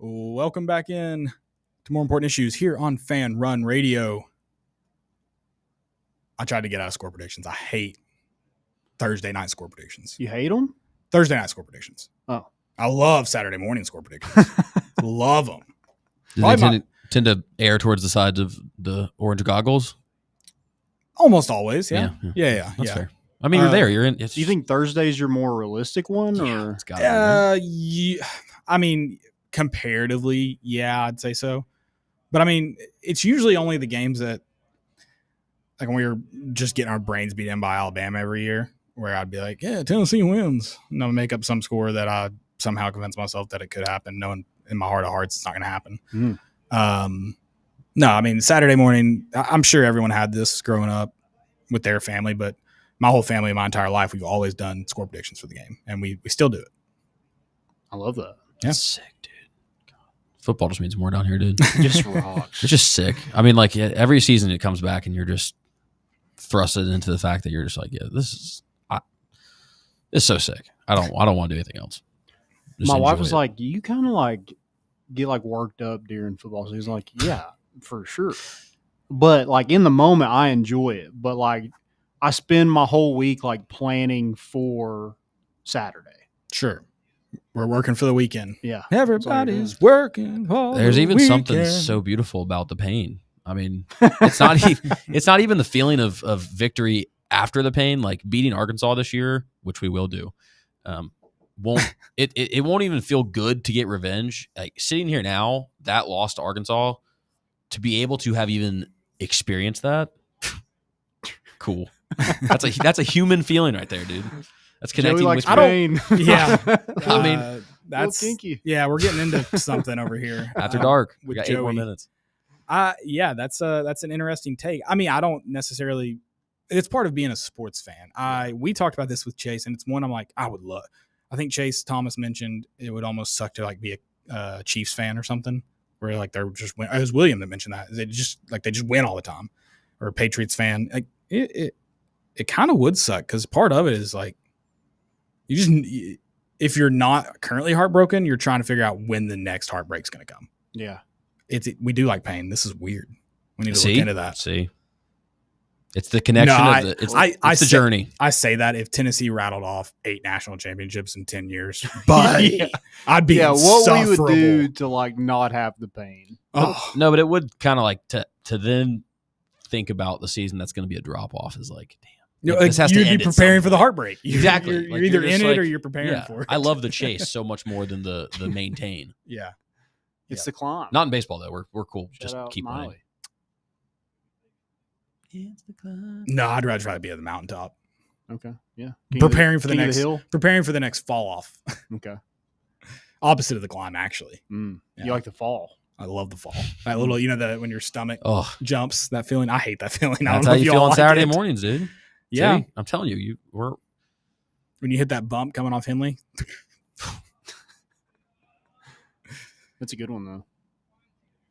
Welcome back in to More Important Issues here on Fan Run Radio. I tried to get out of score predictions. I hate Thursday night score predictions. You hate them? Thursday night score predictions. Oh. I love Saturday morning score predictions. Love them. Do they tend to err towards the sides of the orange goggles? Almost always, yeah. That's fair. I mean, you're there. You're in. Do you think Thursday's your more realistic one? Or It's gotta be, yeah, I mean, comparatively, yeah, I'd say so. But I mean, it's usually only the games that, like when we were just getting our brains beat in by Alabama every year, where I'd be like, yeah, Tennessee wins. And I'll make up some score that I somehow convince myself that it could happen, knowing in my heart of hearts it's not going to happen. No, I mean, Saturday morning, I'm sure everyone had this growing up with their family, but my whole family, my entire life, we've always done score predictions for the game, and we still do it. I love that. Yeah. That's sick, dude. God. Football just means more down here, dude. Just rocks. It's just sick. I mean, like every season it comes back and you're just thrusted into the fact that you're just like, yeah, this is so sick. I don't want to do anything else. Just My wife enjoy was it. like, you kind of like get like worked up during football season. Like, yeah, for sure. But like in the moment, I enjoy it. But like I spend my whole week like planning for Saturday. Sure. We're working for the weekend. Yeah. Everybody's working for There's the even weekend. something so beautiful about the pain. I mean, it's not even the feeling of victory after the pain. Like beating Arkansas this year, which we will do, won't it won't even feel good to get revenge. Like sitting here now, that loss to Arkansas, to be able to have even experienced that, cool. That's a human feeling right there, dude. That's connecting with. pain. Yeah. I mean, that's kinky. Yeah, we're getting into something over here. after dark, we with got 8 more Joey. minutes. Yeah, that's an interesting take. I mean, I don't necessarily. It's part of being a sports fan. We talked about this with Chase, and it's one I'm like, I would love. I think Chase Thomas mentioned it would almost suck to like be a Chiefs fan or something, where like they're just win. It was William that mentioned that they just win all the time, or a Patriots fan. Like it kind of would suck because part of it is like if you're not currently heartbroken, you're trying to figure out when the next heartbreak's going to come. Yeah. We do like pain. This is weird. We need to look into that. See, it's the connection of it's the journey. I say that if Tennessee rattled off 8 national championships in 10 years, but I'd be what we would do to like not have the pain. Oh. No, but it would kind of like to then think about the season that's going to be a drop off is like, damn. This has to you'd end be at preparing some for the point. heartbreak. Exactly. You're Like, either just in it like- or you're preparing for it. I love the chase so much more than the maintain. Yeah. It's the climb. Not in baseball though. We're cool. Shout Just out keep MII. winning. It's the climb. No, I'd rather try to be at the mountaintop. Okay. Yeah. Preparing for the king of next hill. Preparing for the next fall off. Okay. Opposite of the climb, actually. Yeah. Yeah. You like the fall. I love the fall. That little, when your stomach Oh, jumps, that feeling. I hate that feeling. I don't that's know how if you y'all feel on like Saturday it. mornings, dude. Yeah. See? I'm telling you, we're When you hit that bump coming off Henley. That's a good one though.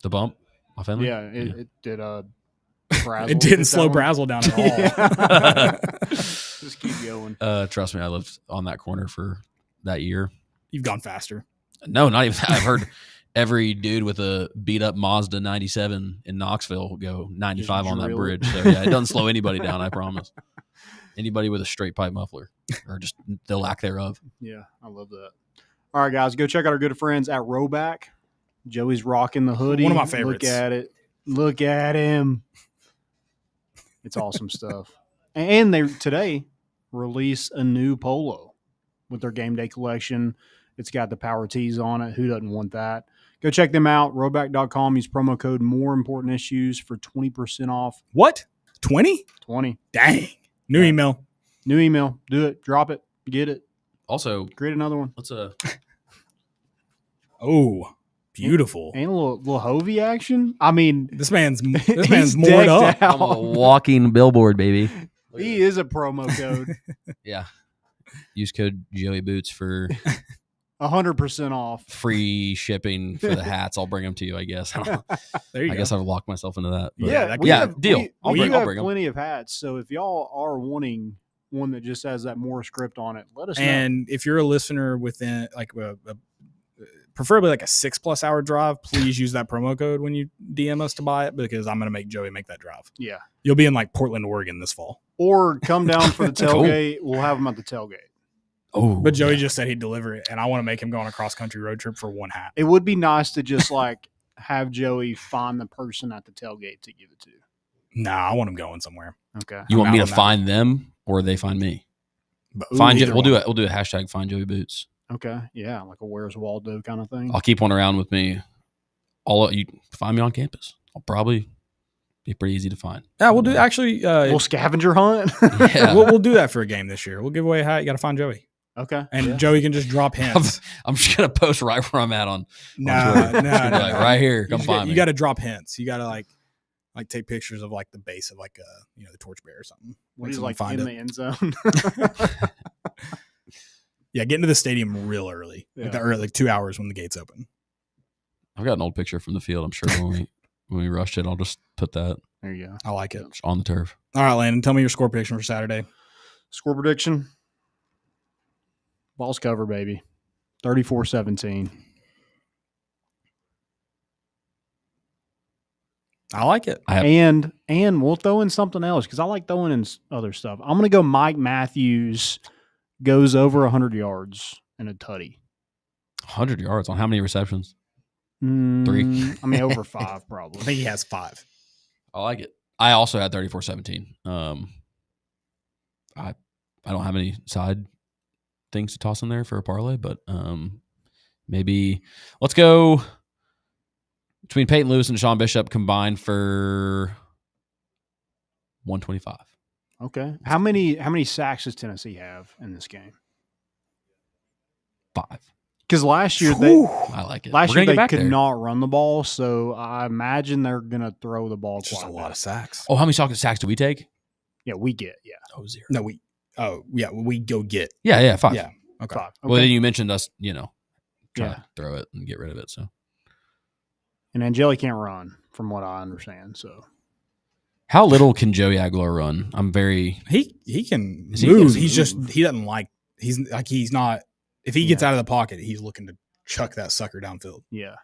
the bump off Henley. Yeah. It did. Brazzle It didn't hit slow that one? Brazzle down at all. Just keep going. Trust me, I lived on that corner for that year. You've gone faster. No, not even that. I've heard every dude with a beat up Mazda 97 in Knoxville go 95 on that drill it. bridge. So yeah, it doesn't slow anybody down, I promise. Anybody with a straight pipe muffler or just the lack thereof. Yeah, I love that. All right, guys, go check out our good friends at Rowback. Joey's rocking the hoodie. One of my favorites. Look at it. Look at him. It's awesome stuff. And they today release a new polo with their game day collection. It's got the power tees on it. Who doesn't want that? Go check them out. Rowback.com. Use promo code More Important Issues for 20% off. What? 20? 20. Dang. New email. New email. Do it. Drop it. Get it. Also, Create another one. let's Oh, beautiful. And a little Hovey action. I mean, This man's he's moored decked up. I'm a walking billboard, baby. He is a promo code. Yeah. Use code Joey Boots for 100% off. free shipping for the hats. I'll bring them to you, I guess. I don't know. There you I go. guess I've locked myself into that. but- Yeah, we yeah, have, deal. I'll We bring- do I'll have bring 'em. plenty of hats. So if y'all are wanting one that just has that more script on it, let us know. And if you're a listener within like preferably like a 6+ hour drive, please use that promo code when you DM us to buy it, because I'm going to make Joey make that drive. Yeah. You'll be in like Portland, Oregon this fall. Or come down for the Cool. tailgate. We'll have them at the tailgate. Oh, But Joey just said he'd deliver it, and I want to make him go on a cross-country road trip for one hat. It would be nice to just like have Joey find the person at the tailgate to give it to. Nah, I want him going somewhere. Okay. You want I'm me out to on that. find them or they find me? But, Find either We'll do one. it. We'll do a hashtag Find Joey Boots. Okay. Yeah. Like a Where's Waldo kind of thing. I'll keep one around with me. You find me on campus. I'll probably be pretty easy to find. Yeah, we'll do actually. Little scavenger hunt. Yeah. We'll do that for a game this year. We'll give away a hat. You got to find Joey, Okay. and Yeah. Joey can just drop hints. I'm just gonna post right where I'm at on. No, Twitter. no, Just gonna be no, like, no. right here. Come find me. You got to drop hints. You got to like take pictures of like the base of like the torchbearer or something. What Make is someone like find in it. the end zone? Yeah, get into the stadium real early, like 2 hours when the gates open. I've got an old picture from the field. I'm sure when we rushed it, I'll just put that There you go. I like it. on the turf. All right, Landon, tell me your score prediction for Saturday. Score prediction. Vols cover, baby. 34-17. I like it. And we'll throw in something else because I like throwing in other stuff. I'm going to go Mike Matthews goes over 100 yards in a tutty. 100 yards on how many receptions? 3. I mean, over 5 probably. I think he has 5. I like it. I also had 34-17. I don't have any side things to toss in there for a parlay, but maybe let's go between Peyton Lewis and Sean Bishop combined for 125. Okay. How many sacks does Tennessee have in this game? 5. Because last year I like it. Last We're year gonna they get back could there. not run the ball, so I imagine they're going to throw the ball It's just a quite a lot bit. of sacks. Oh, how many sacks do we take? Yeah, we get. Yeah. Oh, 0. No, we go get. Yeah, 5. Yeah. Okay. 5. Well, Okay. then you mentioned us, trying Yeah. to throw it and get rid of it. So And Angeli can't run, from what I understand. So how little can Joey Aguilar run? I'm very. He can Is he- move. does he He's just move? he doesn't like. He's not. If he gets out of the pocket, he's looking to chuck that sucker downfield. yeah.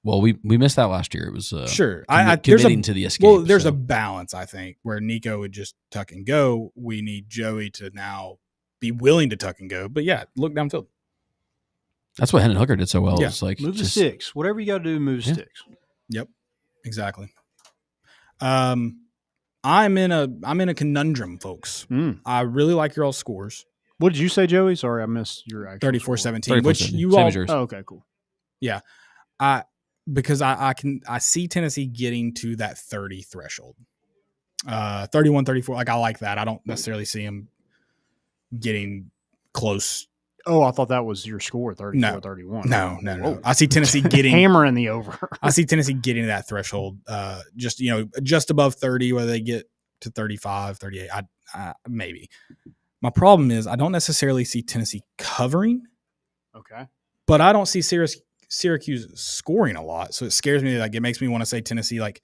Well, we missed that last year. It was Sure, committing there's a to the escape. well. There's so. a balance, I think, where Nico would just tuck and go. We need Joey to now be willing to tuck and go. But yeah, look downfield. That's what Hendon Hooker did so well. Yeah. It's like Move the just- sticks. Whatever you got to do, move Yeah. sticks. Yep, exactly. I'm in a conundrum, folks. I really like your all scores. What did you say, Joey? Sorry, I missed your actual 34-17, which 34-17. you Same all as yours. Oh, okay, cool. because I see Tennessee getting to that 30 threshold. 31, 34. Like I like that. I don't necessarily see him getting close. Oh, I thought that was your score, 34-31. No. Whoa. I see Tennessee getting Hammering the over. I see Tennessee getting to that threshold. Just above 30, whether they get to 35, 38. Maybe. My problem is I don't necessarily see Tennessee covering, Okay. but I don't see Syracuse scoring a lot. So it scares me. Like it makes me want to say Tennessee like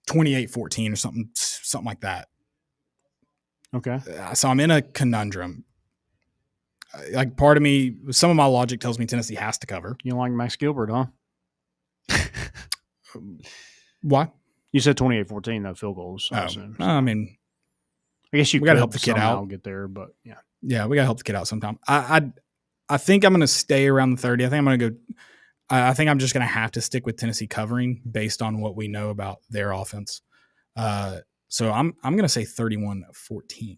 28-14 or something like that. Okay. So I'm in a conundrum. Like part of me, some of my logic tells me Tennessee has to cover. You don't like Max Gilbert, huh? Why? You said 28-14, though, field goals. I assume. I mean, I guess you we gotta could help the kid somehow out. get there, but yeah. yeah, we gotta help the kid out sometime. I think I'm gonna stay around the 30. I think I'm gonna go. I think I'm just gonna have to stick with Tennessee covering based on what we know about their offense. So I'm gonna say 31-14.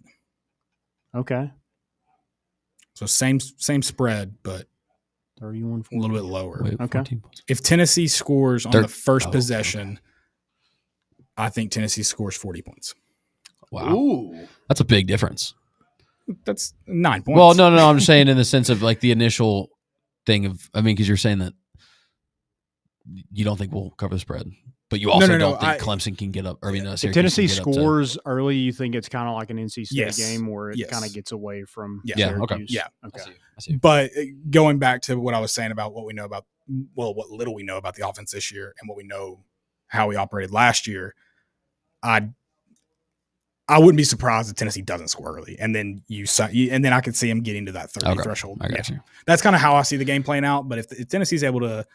Okay. So same spread, but 31-14. a little bit lower. Wait, Okay. 14 points. If Tennessee scores on Thir- the first oh, possession, I think Tennessee scores 40 points. Wow, Ooh. that's a big difference. That's 9 points. Well, no. I'm just saying in the sense of like the initial thing of, because you're saying that you don't think we'll cover the spread, but you also no, don't think Clemson can get up. Or Syracuse If Tennessee can get up to- scores early, you think it's kind of like an NC State Yes. game where it Yes. kind of gets away from Yeah. Yeah, okay. Syracuse? Yeah. Okay. I see. But going back to what I was saying about what we know about, what little we know about the offense this year and what we know how we operated last year, I wouldn't be surprised if Tennessee doesn't score early, and then and then I could see him getting to that 30 threshold. I got you. That's kind of how I see the game playing out. But if Tennessee's able to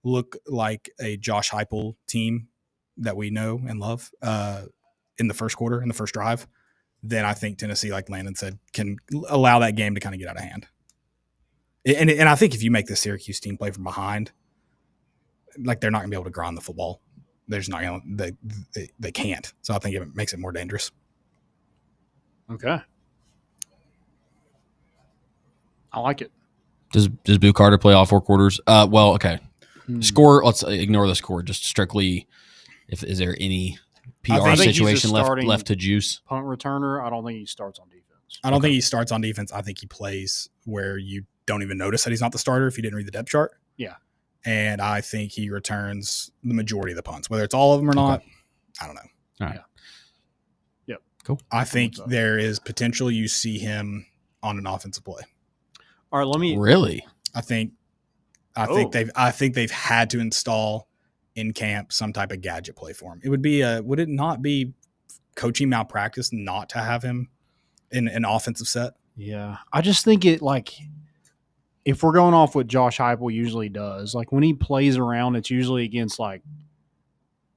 look like a Josh Heupel team that we know and love in the first quarter, in the first drive, then I think Tennessee, like Landon said, can allow that game to kind of get out of hand. And I think if you make the Syracuse team play from behind, like they're not going to be able to grind the football. They're just not going to. They can't. So I think it makes it more dangerous. Okay. I like it. Does Boo Carter play all 4 quarters? Well, okay. Score. Let's ignore the score. Just strictly, is there any PR situation left to juice? Punt returner. I don't think he starts on defense. I don't think he starts on defense. I think he plays where you don't even notice that he's not the starter if you didn't read the depth chart. Yeah. And I think he returns the majority of the punts, whether it's all of them or not. I don't know. All right. Yeah. Yep. Cool. I think there is potential you see him on an offensive play. All right, let me Really? I think they've had to install in camp some type of gadget play for him. It would it not be coaching malpractice not to have him in an offensive set? Yeah. I just think if we're going off what Josh Heupel usually does, like when he plays around, it's usually against like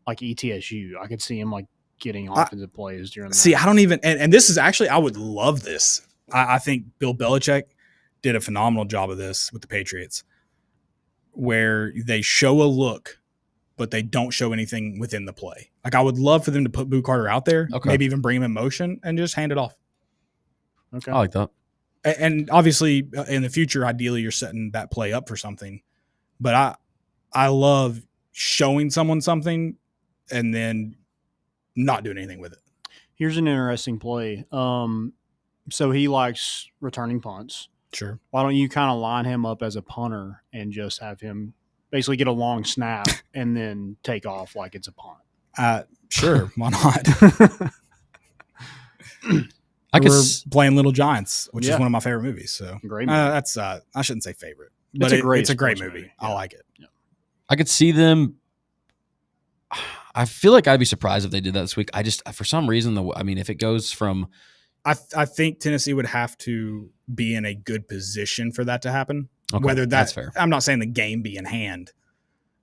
ETSU. I could see him like getting offensive plays during that. See, I don't even and this is actually I would love this. I think Bill Belichick did a phenomenal job of this with the Patriots, where they show a look, but they don't show anything within the play. Like I would love for them to put Boo Carter out there, maybe even bring him in motion and just hand it off. Okay. I like that. And obviously in the future, ideally you're setting that play up for something, but I love showing someone something and then not doing anything with it. Here's an interesting play. So he likes returning punts. Sure. Why don't you kind of line him up as a punter and just have him basically get a long snap and then take off like it's a punt? Sure. Why not? We're playing Little Giants, which is one of my favorite movies. So great movie. That's I shouldn't say favorite, but it's a great movie. Yeah. I like it. Yeah. I could see them. I feel like I'd be surprised if they did that this week. I just, for some reason, if it goes from, I think Tennessee would have to be in a good position for that to happen. Okay, Whether that's fair. I'm not saying the game be in hand,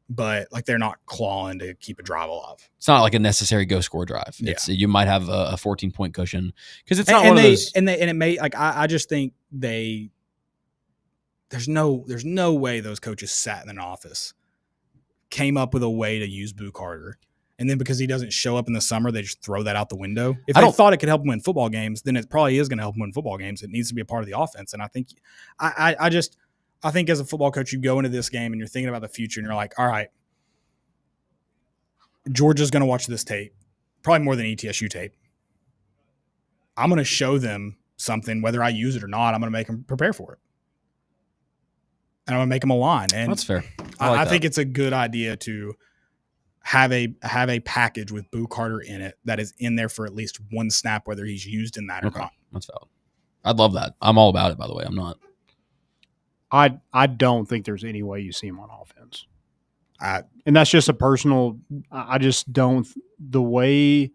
but like they're not clawing to keep a drive alive. It's not like a necessary go score drive. It's you might have a 14-point cushion because it's not one of those. And it may like I just think there's no way those coaches sat in an office, came up with a way to use Boo Carter. And then because he doesn't show up in the summer, they just throw that out the window. If they thought it could help him win football games, then it probably is going to help him win football games. It needs to be a part of the offense. And I think I think as a football coach, you go into this game and you're thinking about the future and you're like, all right, Georgia's going to watch this tape, probably more than ETSU tape. I'm going to show them something, whether I use it or not. I'm going to make them prepare for it. And I'm going to make them align. And that's fair. I think it's a good idea to have a package with Boo Carter in it that is in there for at least one snap, whether he's used in that or not. That's valid. I'd love that. I'm all about it, by the way. I'm not. I don't think there's any way you see him on offense. And that's just a personal – I just don't – the way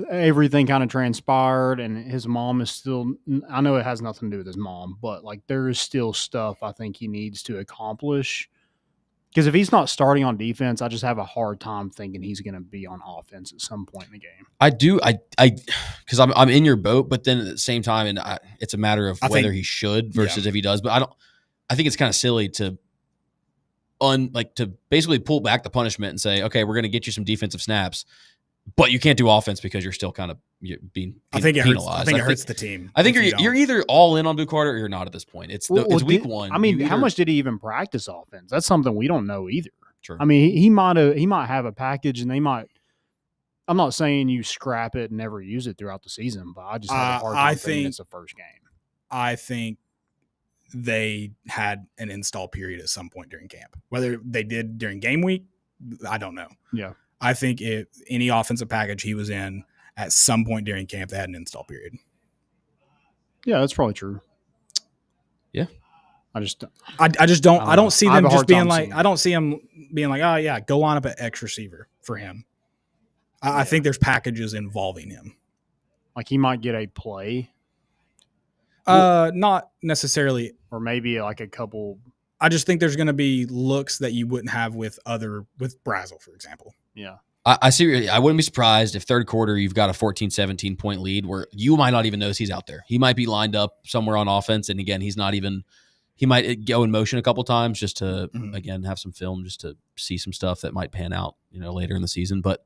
everything kind of transpired and his mom is still – I know it has nothing to do with his mom, but like there is still stuff I think he needs to accomplish. Because if he's not starting on defense, I just have a hard time thinking he's going to be on offense at some point in the game. I do. Because I'm in your boat, but then at the same time, and it's a matter of whether he should versus if he does. But I think it's kind of silly to basically pull back the punishment and say, okay, we're going to get you some defensive snaps, but you can't do offense because you're still kind of being I think it penalized. Hurts, I think it hurts the team. I think you're either all in on Boo Carter or you're not at this point. It's week one. I mean, how much did he even practice offense? That's something we don't know either. True. I mean, he might have a package, and they might. I'm not saying you scrap it and never use it throughout the season, but I just have a hard time thinking it's the first game. I think they had an install period at some point during camp. Whether they did during game week, I don't know. Yeah. I think if any offensive package he was in at some point during camp, they had an install period. Yeah, that's probably true. Yeah. I don't see them just being like, I don't see him being like, oh yeah, go line up an X receiver for him. I think there's packages involving him. Like he might get a play, Not necessarily. or maybe like a couple. I just think there's going to be looks that you wouldn't have with Brazel, for example. Yeah. I see. I wouldn't be surprised if third quarter you've got a 14, 17 point lead where you might not even notice he's out there. He might be lined up somewhere on offense. And again, he might go in motion a couple times just to, again, have some film just to see some stuff that might pan out, later in the season. But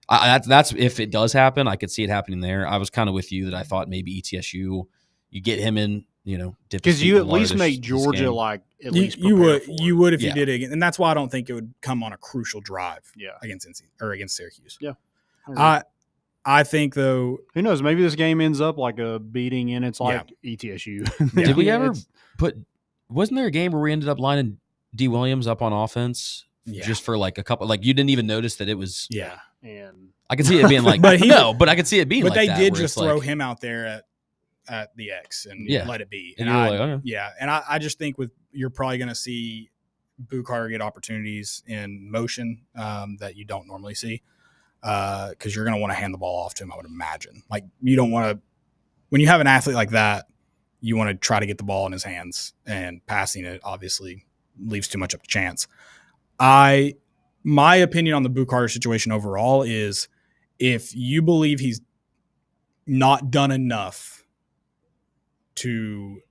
that's if it does happen, I could see it happening there. I was kind of with you that I thought maybe ETSU, you get him in, because you at least make Georgia like at least you would if you Yeah. did it again, and that's why I don't think it would come on a crucial drive. Yeah. Against against Syracuse. Yeah. I think though, who knows? Maybe this game ends up like a beating, and it's like ETSU. Did we ever wasn't there a game where we ended up lining D. Williams up on offense just for like a couple, like you didn't even notice that it was, And I could see it being like, but I could see it being but like they that, did where just it's throw like, him out there at the X and let it be. And you were like, oh, and I just think you're probably going to see Boo Carter get opportunities in motion that you don't normally see because you're going to want to hand the ball off to him, I would imagine. Like you don't want to, when you have an athlete like that, you want to try to get the ball in his hands, and passing it obviously leaves too much up to chance. My opinion on the Boo Carter situation overall is if you believe he's not done enough to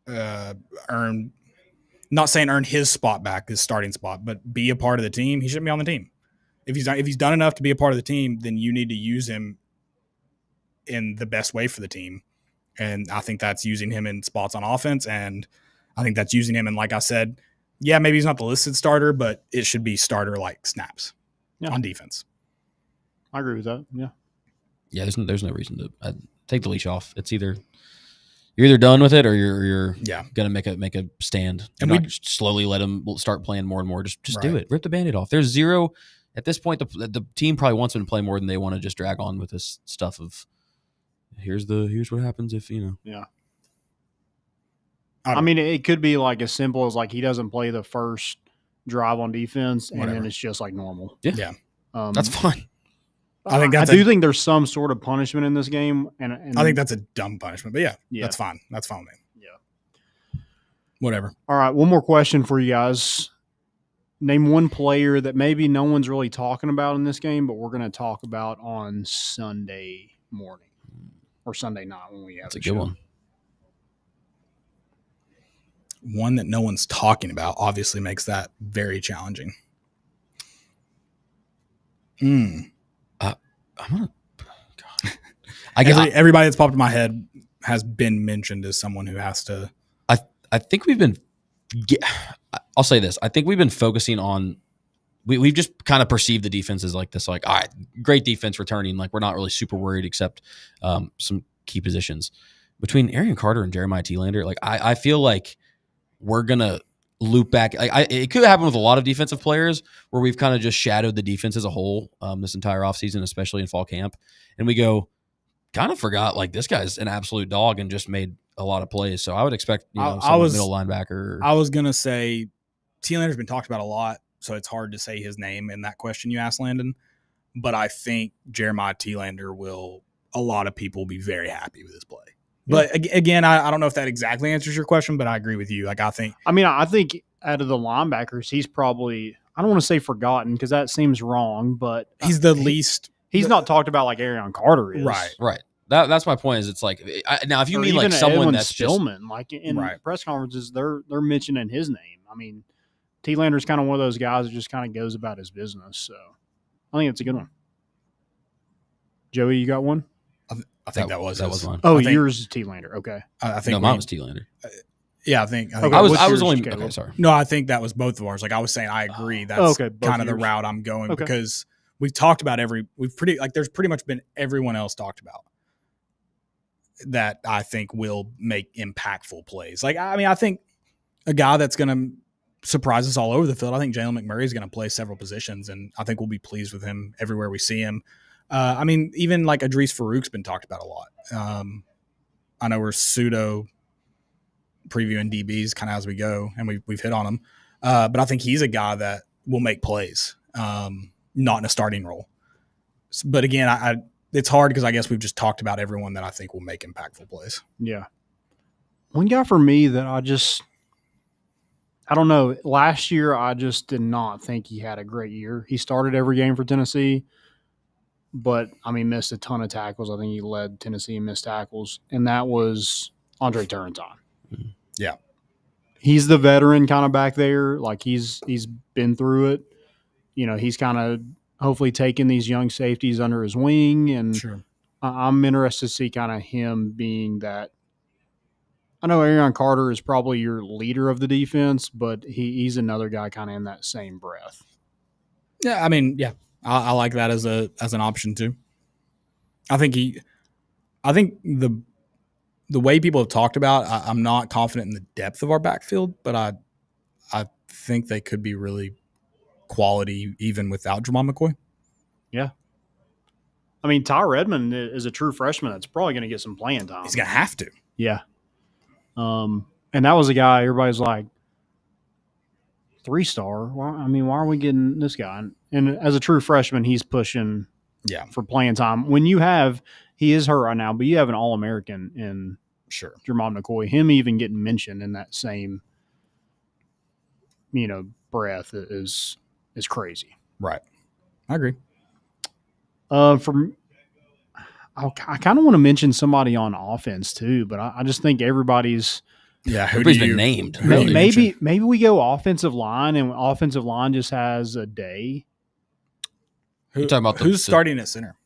earn his spot back, his starting spot, but be a part of the team, he shouldn't be on the team. If he's done enough to be a part of the team, then you need to use him in the best way for the team. And I think that's using him in spots on offense. And I think that's using him in, like I said, maybe he's not the listed starter, but it should be starter like snaps on defense. I agree with that. Yeah. Yeah, there's no reason to take the leash off. It's you're either done with it or you're gonna make a stand. And we slowly let him start playing more and more. Just do it. Rip the Band-Aid off. There's zero at this point. The team probably wants him to play more than they want to just drag on with this stuff of here's what happens if Yeah. I mean, it could be like as simple as like he doesn't play the first drive on defense, and then it's just like normal. Yeah. That's fine. I do think there's some sort of punishment in this game, and I think that's a dumb punishment. But that's fine. That's fine with me. Yeah. Whatever. All right, one more question for you guys. Name one player that maybe no one's really talking about in this game, but we're going to talk about on Sunday morning or Sunday night when we have That's a good one. One that no one's talking about obviously makes that very challenging. I guess everybody that's popped in my head has been mentioned as someone who has to. I think we've been. I'll say this. I think we've been focusing on. We've just kind of perceived the defense as like this, like, all right, great defense returning. Like we're not really super worried except some key positions between Arian Carter and Jeremiah Thielander. Like I feel like we're gonna loop back. It could happen with a lot of defensive players where we've kind of just shadowed the defense as a whole this entire offseason, especially in fall camp. And we kind of forgot like this guy's an absolute dog and just made a lot of plays. So I would expect, middle linebacker. I was going to say Thielander's been talked about a lot, so it's hard to say his name in that question you asked, Landon. But I think Jeremiah Thielander a lot of people will be very happy with his play. But again, I don't know if that exactly answers your question, but I agree with you. Like I think out of the linebackers, he's probably, I don't want to say forgotten because that seems wrong, but he's the least. He's not talked about like Arian Carter is. Right. That's my point. Is it's like now if you mean like someone Edwin that's Spillman, like in press conferences, they're mentioning his name. I mean, Thielander's kind of one of those guys that just kind of goes about his business. So I think it's a good one. Joey, you got one? I think that was mine. Oh, yours is Thielander. Okay. I think mine was Thielander. Yeah, I think okay, I was only okay. Sorry. No, I think that was both of ours. Like I was saying, I agree. That's kind of the route I'm going because we've talked about there's pretty much been everyone else talked about that I think will make impactful plays. Like, I mean, I think a guy that's going to surprise us all over the field, I think Jalen McMurray is going to play several positions, and I think we'll be pleased with him everywhere we see him. I mean, even like Idris Farouk's been talked about a lot. I know we're pseudo previewing DBs kind of as we go, and we've hit on him. But I think he's a guy that will make plays. not in a starting role. But again, it's hard because I guess we've just talked about everyone that I think will make impactful plays. Yeah. One guy for me that I don't know. Last year, I just did not think he had a great year. He started every game for Tennessee, but, missed a ton of tackles. I think he led Tennessee in missed tackles, and that was Andre Turrentine. Yeah. He's the veteran kind of back there. Like, he's been through it. He's kind of hopefully taking these young safeties under his wing, and Sure. I'm interested to see kind of him being that. I know Aaron Carter is probably your leader of the defense, but he's another guy kind of in that same breath. Yeah, I like that as an option too. I think the way people have talked about, I'm not confident in the depth of our backfield, but I think they could be really quality even without Jamal McCoy. Yeah. Ty Redmond is a true freshman that's probably going to get some playing time. He's going to have to. Yeah. And that was a guy everybody's like, 3-star. Why are we getting this guy? And as a true freshman, he's pushing for playing time. When he is hurt right now, but you have an All-American in Jamal McCoy. Him even getting mentioned in that same, breath is crazy. Right. I agree. I kind of want to mention somebody on offense too, but I just think everybody's everybody's been named. Really maybe we go offensive line, and offensive line just has a day. You're talking about who's starting at center?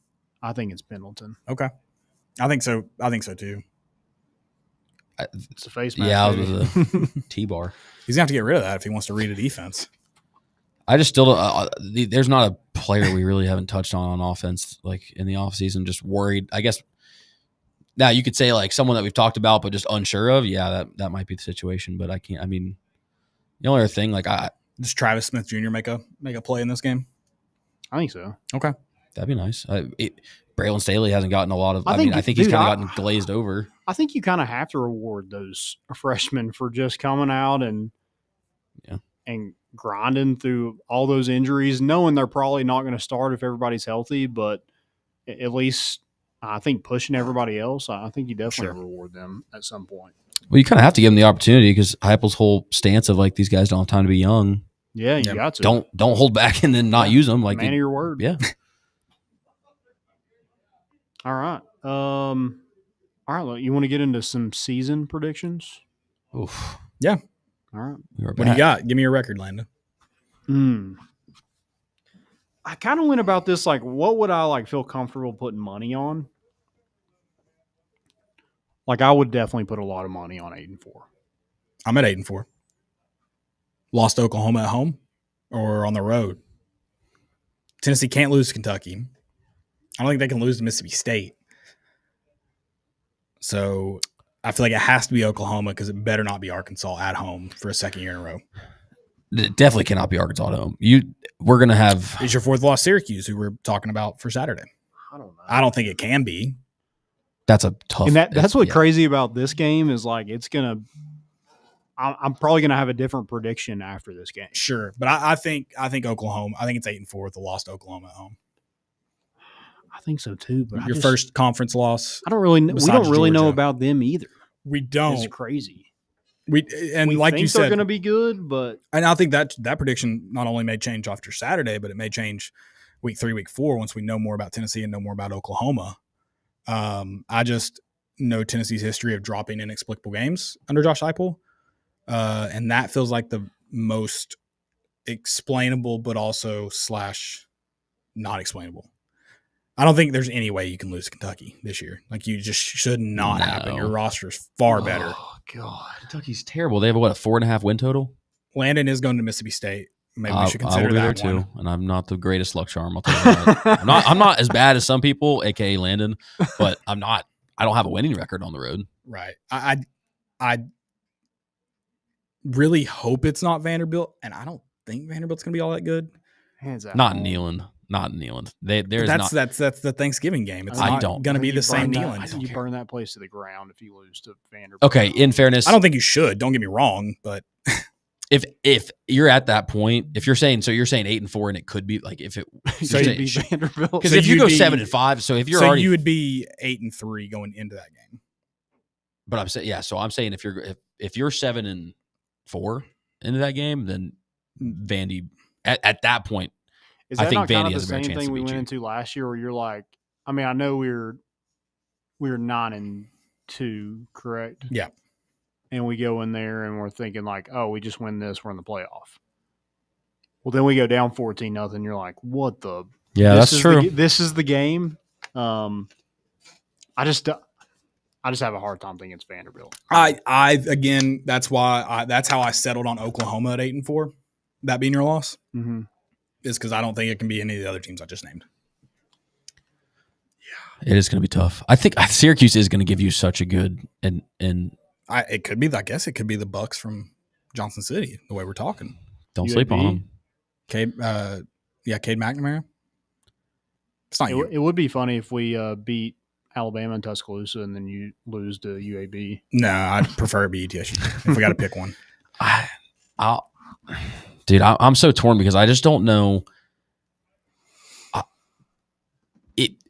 I think it's Pendleton. Okay, I think so. too. It's a face mask. Yeah, it was a T-bar. He's gonna have to get rid of that if he wants to read a defense. I just still don't. There's not a player we really haven't touched on offense, like in the offseason. Just worried. I guess now you could say like someone that we've talked about, but just unsure of. Yeah, that might be the situation. But I can't. The only other thing, like does Travis Smith Jr. make a play in this game? I think so. Okay, that'd be nice. Braylon Staley hasn't gotten a lot of. I think he's kind of gotten glazed over. I think you kind of have to reward those freshmen for just coming out and grinding through all those injuries, knowing they're probably not going to start if everybody's healthy, but at least I think pushing everybody else, I think you definitely reward them at some point. Well, you kind of have to give them the opportunity because Heupel's whole stance of like these guys don't have time to be young. Yeah, you got to. Don't hold back and then not use them. Like man of your word. Yeah. All right. All right. Look, you want to get into some season predictions? Oof. Yeah. All right. What do you got? Give me your record, Landon. I kind of went about this like, what would I feel comfortable putting money on? Like, I would definitely put a lot of money on 8-4. I'm at 8-4. Lost to Oklahoma at home or on the road. Tennessee can't lose to Kentucky. I don't think they can lose to Mississippi State. So I feel like it has to be Oklahoma because it better not be Arkansas at home for a second year in a row. It definitely cannot be Arkansas at home. We're going to have – It's your fourth loss, Syracuse, who we're talking about for Saturday. I don't know. I don't think it can be. That's a tough – And that's what's crazy about this game is like it's going to – I'm probably going to have a different prediction after this game. Sure. But I think Oklahoma – I think it's 8-4 with the loss to Oklahoma at home. I think so too. But your first conference loss. We don't really know about them either. We don't. It's crazy. We like you said, they're going to be good, but and I think that prediction not only may change after Saturday, but it may change week 3, week 4 once we know more about Tennessee and know more about Oklahoma. I just know Tennessee's history of dropping inexplicable games under Josh Heupel, and that feels like the most explainable, but also / not explainable. I don't think there's any way you can lose Kentucky this year. Like, you just should not happen. Your roster is far better. Oh, God. Kentucky's terrible. They have a 4.5 win total? Landon is going to Mississippi State. Maybe we should consider that there too. And I'm not the greatest luck charm. I'll tell you that. I'm not as bad as some people, aka Landon, but I don't have a winning record on the road. Right. I really hope it's not Vanderbilt, and I don't think Vanderbilt's going to be all that good. Hands out. Not in Neyland. That's the Thanksgiving game. It's not going to be the same Neyland. You burn that place to the ground if you lose to Vanderbilt. Okay, in fairness, I don't think you should. Don't get me wrong, but if you're at that point, if you're saying 8-4 and it could be like if it So you'd be Vanderbilt. because So if you you'd go be- 7-5, so if you're so already you would be 8-3 going into that game. but I'm saying so I'm saying if you're 7-4 into that game, then Vandy at that point. Is I that think not kind Vandy of has the a better same chance thing to we beat went you. into last year, where you're like, I mean, I know we were 9-2, correct? Yeah. And we go in there and we're thinking like, oh, we just win this, we're in the playoff. Well, then we go down 14-0. You're like, what the? Yeah, this that's is true. This is the game. I just have a hard time thinking it's Vanderbilt. I again, that's how I settled on Oklahoma at 8-4. That being your loss Mm-hmm. is because I don't think it can be any of the other teams I just named. It is going to be tough. I think Syracuse is going to give you such a good and It could be. I guess it could be the Bucks from Johnson City. The way we're talking, don't UAB? sleep on them. Cade McNamara. It's not you. It would be funny if we beat Alabama and Tuscaloosa, and then you lose to UAB. No, I'd prefer it be ETSU if we got to pick one. I'm so torn because I just don't know.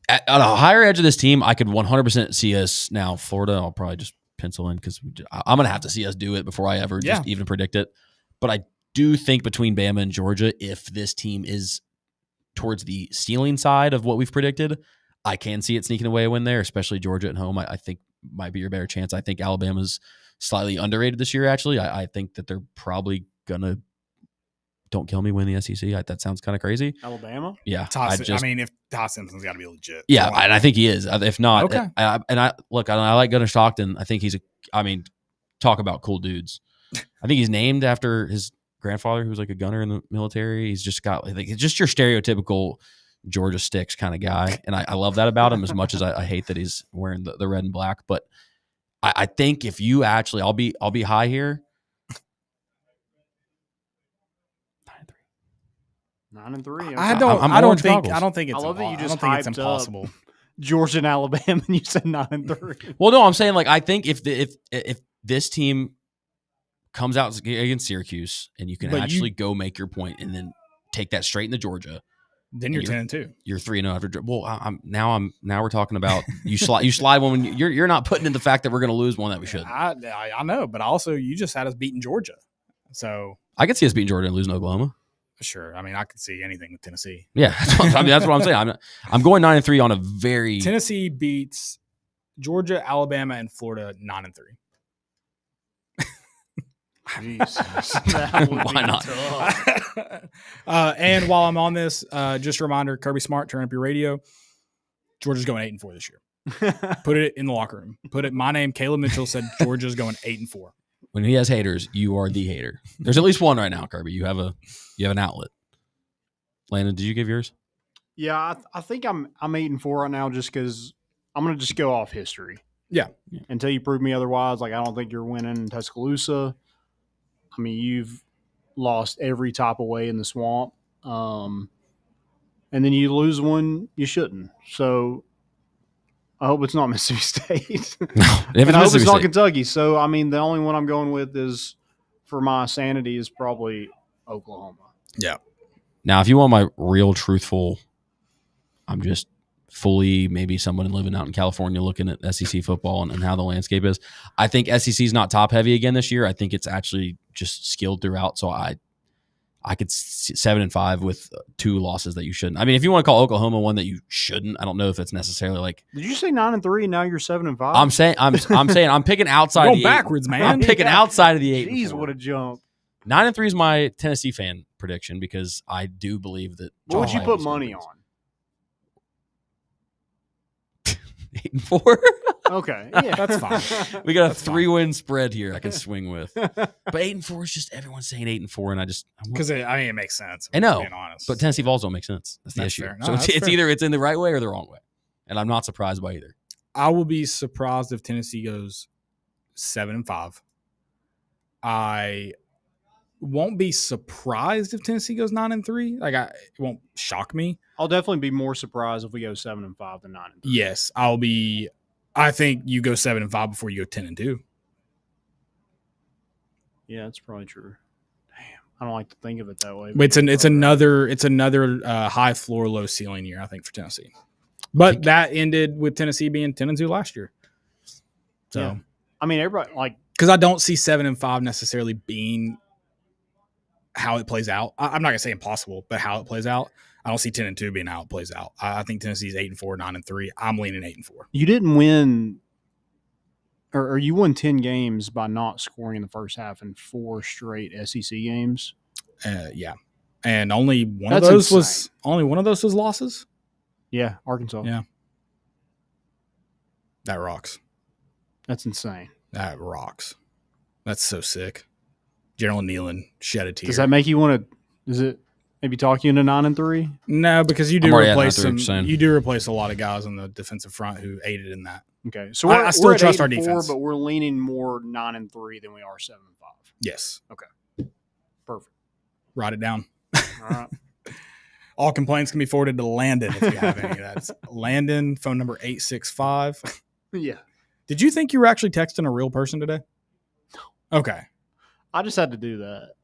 At a higher edge of this team, I could 100% see us now. Florida, I'll probably just pencil in because I'm going to have to see us do it before I ever just even predict it. But I do think between Bama and Georgia, if this team is towards the stealing side of what we've predicted, I can see it sneaking away a win there, especially Georgia at home. I think might be your better chance. I think Alabama's slightly underrated this year, actually. I think that they're probably going to, don't kill me, win the SEC. That sounds kind of crazy. Alabama? Yeah. If Todd Simpson's got to be legit. Yeah, and I think he is. If not, Okay. I like Gunnar Stockton. I think talk about cool dudes. I think he's named after his grandfather, who was like a gunner in the military. He's just got it's just your stereotypical Georgia Sticks kind of guy, and I love that about him as much as I hate that he's wearing the red and black. But I think if you actually, I'll be high here. 9-3. Okay. I don't think it's. I love that you just I don't think it's hyped impossible. up Georgia and Alabama, and you said 9-3. Well, no, I'm saying I think if this team comes out against Syracuse and you can actually go make your point and then take that straight into Georgia, then you're 10-2. You're 3-0 after. Well, now we're talking about you slide one when you're not putting in the fact that we're going to lose one that we should. I know, but also you just had us beating Georgia, so I could see us beating Georgia and losing Oklahoma. Sure. I mean, I could see anything with Tennessee. Yeah, that's what I'm saying. I'm going 9-3 on a very Tennessee beats Georgia, Alabama, and Florida 9-3. Jesus, that would Why be not? tough. And while I'm on this, just a reminder: Kirby Smart, turn up your radio. Georgia's going 8-4 this year. Put it in the locker room. Put it. My name, Caleb Mitchell, said Georgia's going 8-4. When he has haters, you are the hater. There's at least one right now, Kirby. You have an outlet. Landon, did you give yours? Yeah, I think I'm 8-4 right now, just because I'm going to just go off history. Yeah. Until you prove me otherwise, I don't think you're winning in Tuscaloosa. I mean, you've lost every type of way in the swamp, and then you lose one you shouldn't. So I hope it's not Mississippi State. If And I hope it's not State. Kentucky. So, I mean, the only one I'm going with is, for my sanity, is probably Oklahoma. Yeah. Now, if you want my real truthful, I'm just fully maybe someone living out in California looking at SEC football and how the landscape is. I think SEC is not top heavy again this year. I think it's actually just skilled throughout. So I could 7-5 with 2 losses that you shouldn't. I mean, if you want to call Oklahoma one that you shouldn't, I don't know if it's necessarily like. Did you say 9-3 and now you're 7-5? I'm saying I'm picking outside. Going the backwards, man. I'm picking outside of the 8. Jeez, what a jump. 9-3 is my Tennessee fan prediction because I do believe that. What would you Josh put Heupel's money gonna on? 8-4. Okay, yeah. That's fine. We got a 3-win spread here I can swing with. But 8-4 is just everyone's saying 8-4, and Because it makes sense. I know, being honest. but Tennessee Vols don't make sense. That's the That's issue. fair. No, So that's it's fair. either it's in the right way or the wrong way, and I'm not surprised by either. I will be surprised if Tennessee goes 7-5. I won't be surprised if Tennessee goes 9-3. It won't shock me. I'll definitely be more surprised if we go 7-5 than 9-3. Yes, I'll be. I think you go 7-5 before you go 10-2. Yeah, that's probably true. I don't like to think of it that way. But it's another high floor, low ceiling year, I think, for Tennessee. But that ended with Tennessee being 10-2 last year. So, yeah. I mean, everybody because I don't see 7-5 necessarily being how it plays out. I'm not gonna say impossible, but how it plays out. I don't see 10-2 being how it plays out. I think Tennessee's 8-4, 9-3. I'm leaning 8-4. You didn't win, or you won 10 games by not scoring in the first half in 4 straight SEC games. Yeah, and only one That's of those insane. was losses. Yeah, Arkansas. Yeah, that rocks. That's insane. That rocks. That's so sick. General Nealon shed a tear. Does that make you want to? Does it maybe talk you into 9-3? No, because you do I'm already at replace 9-3%. some. You do replace a lot of guys on the defensive front who aided in that. Okay, so I still we're at trust our 8-4, defense. but we're leaning more 9-3 than we are 7-5. Yes. Okay, perfect. Write it down. All right. All complaints can be forwarded to Landon if you have any of that. It's Landon, phone number 865. Yeah. Did you think you were actually texting a real person today? No. Okay. I just had to do that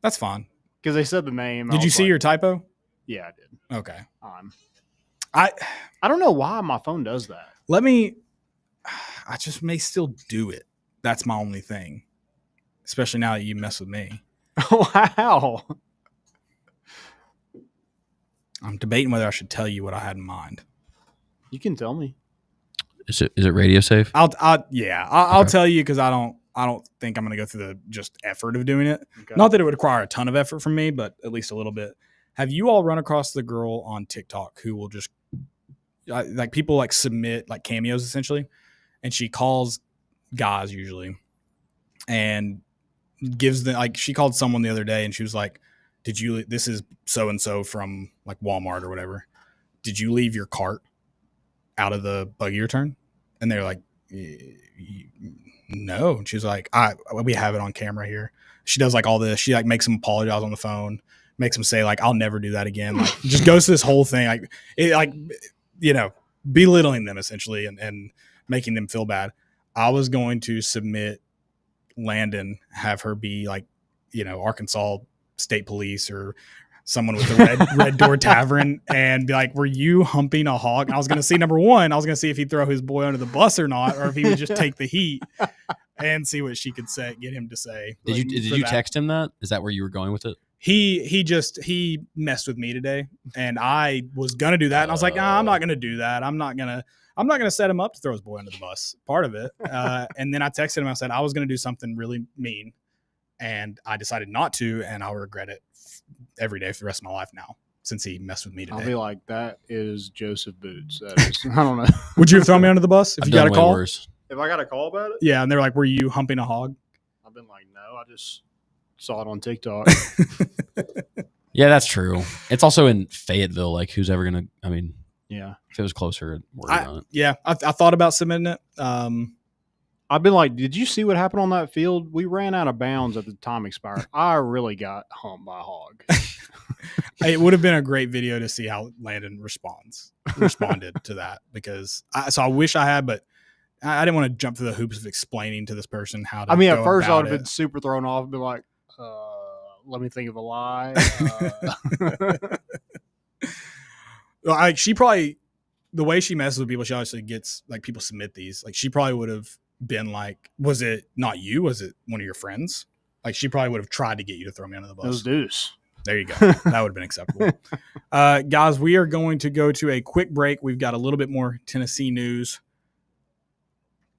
That's fine. because they said the name. Did you see your typo? Yeah, I did. Okay. I don't know why my phone does that. I just may still do it. That's my only thing. Especially now that you mess with me. Wow. I'm debating whether I should tell you what I had in mind. You can tell me. Is it radio safe? I'll tell you because I don't think I'm going to go through the just effort of doing it. Okay. Not that it would require a ton of effort from me, but at least a little bit. Have you all run across the girl on TikTok who will just like people like submit like cameos essentially, and she calls guys usually and gives them like she called someone the other day and she was like, this is so and so from like Walmart or whatever. Did you leave your cart out of the buggy return? And they're like, no. And she's like, we have it on camera here. She does like all this. She like makes them apologize on the phone, makes them say like, I'll never do that again. Like just goes to this whole thing. Belittling them essentially and making them feel bad. I was going to submit Landon, have her be like, Arkansas State Police or someone with the red door tavern and be like, were you humping a hog? And I was going to see, number one, I was going to see if he'd throw his boy under the bus or not, or if he would just take the heat and see what she could say, get him to say. Did you text him that? Is that where you were going with it? He messed with me today and I was going to do that. And I was like, I'm not going to do that. I'm not going to set him up to throw his boy under the bus, part of it. And then I texted him, I said, I was going to do something really mean and I decided not to, and I'll regret it every day for the rest of my life now since he messed with me today. I'll be like, that is Joseph Boots. That is, I don't know. Would you have thrown me under the bus if you got a call? Worse. If I got a call about it? Yeah, and they're like, were you humping a hog? I've been like, no, I just saw it on TikTok. Yeah, that's true. It's also in Fayetteville. Like, who's ever going to, Yeah. if it was closer, I'd worry on it. Yeah, I thought about submitting it. I've been like, did you see what happened on that field? We ran out of bounds at the time expired. I really got humped by a hog. It would have been a great video to see how Landon responded to that because I wish I had, but I didn't want to jump through the hoops of explaining to this person how to. At first I would have been super thrown off and been like, let me think of a lie. She probably, the way she messes with people, she obviously gets like people submit these. Like she probably would have been like, was it not you? Was it one of your friends? Like she probably would have tried to get you to throw me under the bus. Those Deuce. There you go. That would have been acceptable. Guys, we are going to go to a quick break. We've got a little bit more Tennessee news.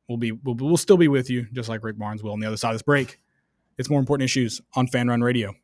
We'll still be with you, just like Rick Barnes will on the other side of this break. It's More Important Issues on Fan Run Radio.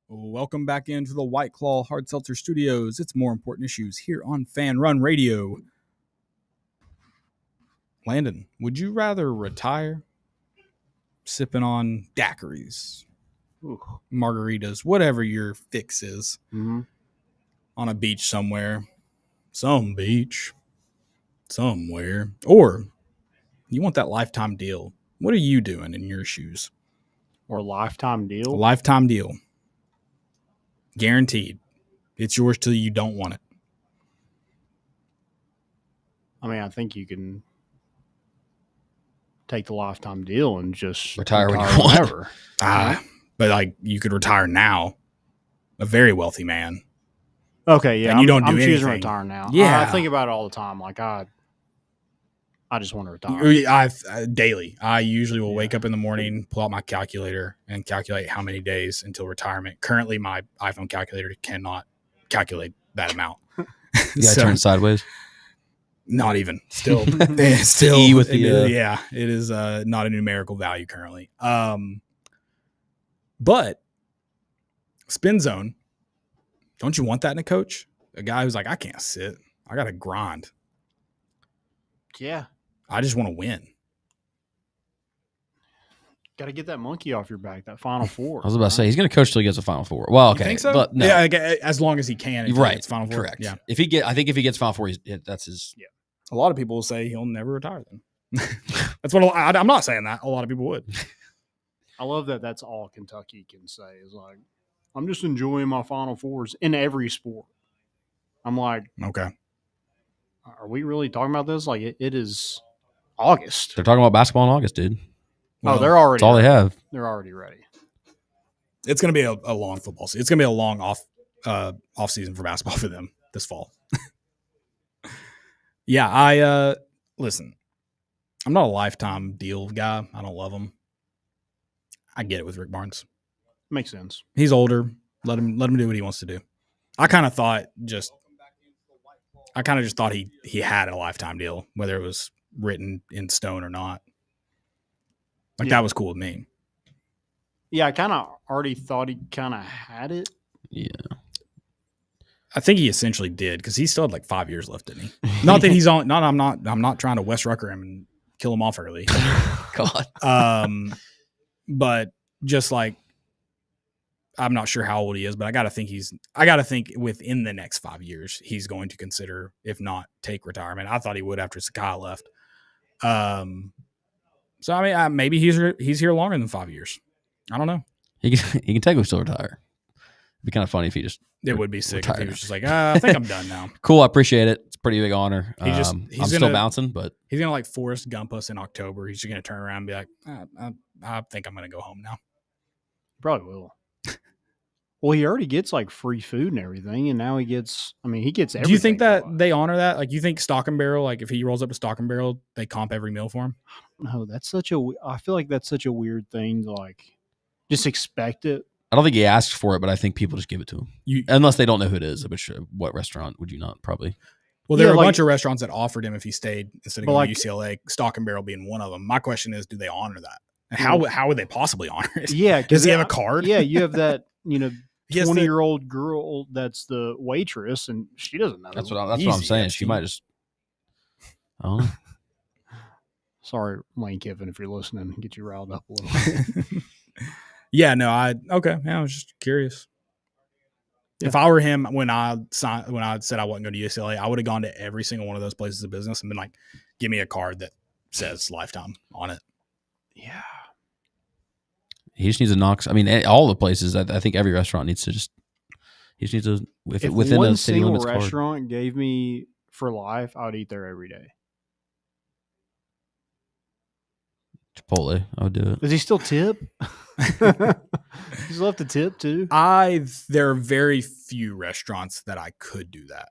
Welcome back into the White Claw Hard Seltzer Studios. It's More Important Issues here on Fan Run Radio. Landon, would you rather retire sipping on daiquiris, margaritas, whatever your fix is, on a beach somewhere, some beach, somewhere, or you want that lifetime deal? What are you doing in your shoes? Or lifetime deal? A lifetime deal. Guaranteed. It's yours till you don't want it. I mean, I think you can take the lifetime deal and just Retire when you want. whenever. But like you could retire now. A very wealthy man. Okay, yeah. And you don't do I'm choosing anything. retire now. Yeah. I think about it all the time. Like, I just want to retire. I daily. I usually will wake up in the morning, pull out my calculator, and calculate how many days until retirement. Currently, my iPhone calculator cannot calculate that amount. You gotta turn sideways. Not even. Still, still. E with the, yeah, it is not a numerical value currently. But spin zone. Don't you want that in a coach? A guy who's like, I can't sit. I got to grind. Yeah. I just want to win. Got to get that monkey off your back, that Final Four. I was about to say he's going to coach till he gets a Final Four. Well, okay, You think so? but no, Yeah, as long as he can. right? It's Final Four. Correct. Yeah. I think if he gets Final Four, that's his. Yeah. A lot of people will say he'll never retire. Then that's what I'm not saying that. A lot of people would. I love that. That's all Kentucky can say is like, I'm just enjoying my Final Fours in every sport. I'm like, Okay. are we really talking about this? Like, it is August. They're talking about basketball in August, dude. Well, They're already. That's all they have. They're already ready. It's going to be a long football season. It's going to be a long off season for basketball for them this fall. Yeah, I listen. I'm not a lifetime deal guy. I don't love him. I get it with Rick Barnes. Makes sense. He's older. Let him do what he wants to do. I kind of just thought he had a lifetime deal, whether it was written in stone or not. Like that was cool with me. Yeah, I kind of already thought he kind of had it. Yeah. I think he essentially did because he still had like 5 years left, didn't he? Not that he's on. No, I'm not trying to West Rucker him and kill him off early. God. But just like I'm not sure how old he is, but I got to think within the next 5 years he's going to consider, if not take retirement. I thought he would after Sakai left. So I mean, maybe he's here longer than 5 years. I don't know. He can technically still retire. It'd be kind of funny if he just. It would be sick retired. if he was just like, I think I'm done now. Cool, I appreciate it. It's a pretty big honor. He's I'm gonna, still bouncing, but he's gonna like Forrest Gump us in October. He's just gonna turn around and be like, I think I'm gonna go home now. Probably will. Well, he already gets like free food and everything, and now he gets everything. Do you think for that life. they honor that? Like, you think Stock and Barrel, like if he rolls up to Stock and Barrel, they comp every meal for him? No, I feel like that's such a weird thing to like just expect it. I don't think he asked for it, but I think people just give it to him. Unless they don't know who it is. Which, what restaurant would you not? Probably. Well, there were a bunch of restaurants that offered him if he stayed instead of going to UCLA, Stock and Barrel being one of them. My question is, do they honor that? And how would they possibly honor it? Yeah. Does he have a card? Yeah, you have that, 20-year-old the girl that's the waitress, and she doesn't know. That's what I'm saying. She might just. I don't know. Sorry, Lane Kiffin, if you're listening, get you riled up a little. Yeah, no, I was just curious. Yeah. If I were him when I said I wasn't going to UCLA, I would have gone to every single one of those places of business and been like, give me a card that says lifetime on it. Yeah. He just needs to knock. I mean, all the places. I think every restaurant needs to just. He just needs to if within one a city single limits restaurant card. gave me for life, I would eat there every day. Chipotle, I would do it. Does he still tip? He's left a tip too. There are very few restaurants that I could do that.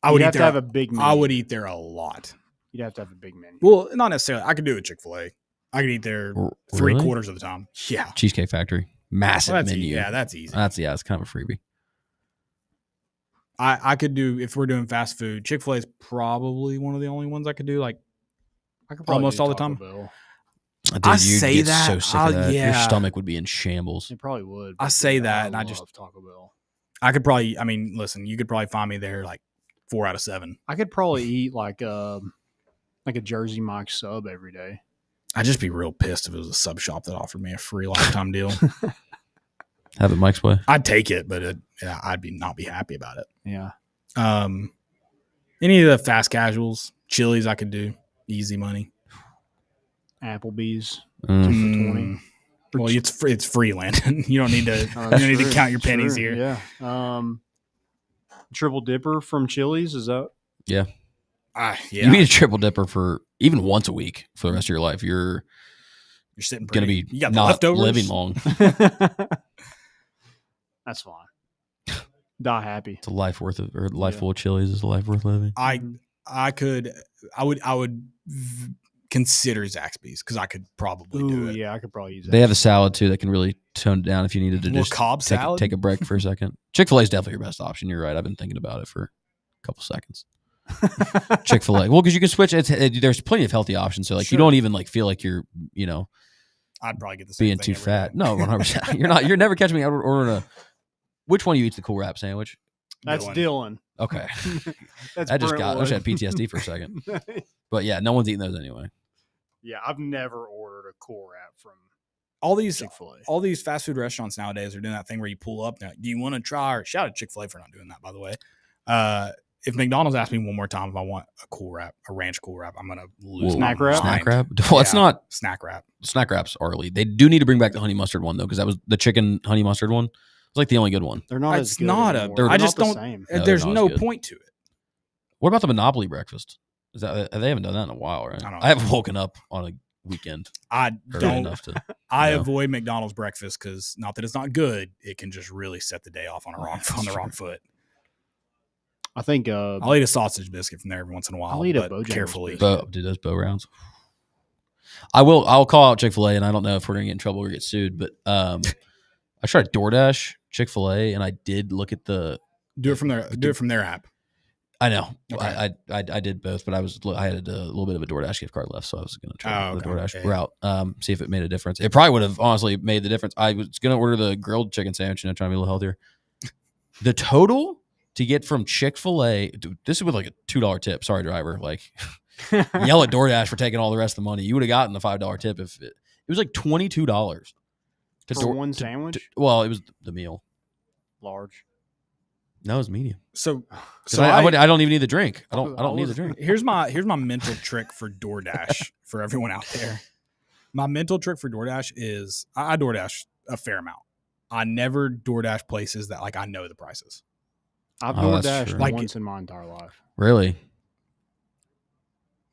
I would have to have a big menu. I would eat there a lot. You'd have to have a big menu. Well, not necessarily. I could do it at Chick-fil-A. I could eat there Really? 3/4 of the time. Yeah. Cheesecake Factory, massive menu. Yeah, that's easy. It's kind of a freebie. I could do, if we're doing fast food, Chick-fil-A is probably one of the only ones I could do. Like I could probably almost do all the Taco time. Bell. Dude, I you'd say get that. so sick of that. Your Yeah. stomach would be in shambles. It probably would. I but say dude, that, and I love just- Taco Bell. I could probably. I mean, listen, you could probably find me there like 4 out of 7. I could probably eat like a Jersey Mike's sub every day. I'd just be real pissed if it was a sub shop that offered me a free lifetime deal. Have it Mike's way. I'd take it, but I'd not be happy about it. Yeah. Any of the fast casuals, Chili's, I could do easy money. Applebee's. Mm. 2 for 20. Well, it's free, Landon. You don't need to. Oh, you that's don't need to true. count your pennies True, here. Yeah. Triple Dipper from Chili's, is that? Yeah. Yeah. You eat a triple dipper for even once a week for the rest of your life. You're sitting going to pretty. be You got the not leftovers? living long. That's fine. Die happy. It's a life worth of, or life Yeah. full of Chili's is a life worth living. I would consider Zaxby's because I could probably do Ooh, it. yeah, I could probably use that. They have a salad too that can really tone it down if you needed to Little just Cobb salad? take a break for a second. Chick-fil-A is definitely your best option. You're right. I've been thinking about it for a couple seconds. Chick-fil-A. Well, because you can switch. There's plenty of healthy options. So like you Sure. don't even like feel like you're, I'd probably get the same being thing too every fat. day. No, 100%. You're never catching me ordering a. Which one of you eats the cool wrap sandwich? That's Dylan. Dylan. Okay. That's I just got. I wish I had Brentwood. PTSD for a second. But yeah, no one's eating those anyway. Yeah, I've never ordered a cool wrap from All these Chick-fil-A. fast food restaurants nowadays are doing that thing where you pull up. Now, do you want to try? Or shout out Chick-fil-A for not doing that, by the way. If McDonald's asks me one more time if I want a cool wrap, a ranch cool wrap, I'm gonna lose Whoa. my Snack wrap? Snack mind. wrap. Well, it's Yeah, not. snack wrap. Snack wraps are elite. They do need to bring back the honey mustard one though, because that was the chicken honey mustard one. It's like the only good one. They're not It's as good not a- anymore. they're They're I just not the don't- same. No, There's they're not no as good. point to it. What about the Monopoly breakfast? Is that they haven't done that in a while, right? I don't I haven't woken up on a weekend I early don't. enough to. I No. avoid McDonald's breakfast because not that it's not good, it can just really set the day off on the wrong foot. I think I'll eat a sausage biscuit from there every once in a while. I'll eat a but Bojangles carefully. biscuit. Dude, those bow rounds. I'll call out Chick-fil-A, and I don't know if we're gonna get in trouble or get sued, but I tried DoorDash, Chick-fil-A, and I did look at the. Do it from their app. I know. Okay. I did both, but I had a little bit of a DoorDash gift card left, so I was going to try the okay, DoorDash okay. route, see if it made a difference. It probably would have honestly made the difference. I was going to order the grilled chicken sandwich, trying to be a little healthier. The total to get from Chick-fil-A, dude, this is with like a $2 tip. Sorry, driver. Like, yell at DoorDash for taking all the rest of the money. You would have gotten the $5 tip if it was like $22 for one sandwich, well, it was the meal. large. No, it was medium. So I don't even need the drink. I don't need the drink. Here's my mental trick for DoorDash for everyone out there. My mental trick for DoorDash is I DoorDash a fair amount. I never DoorDash places that like I know the prices. I've Oh, that's DoorDashed true. Like- once in my entire life, Really?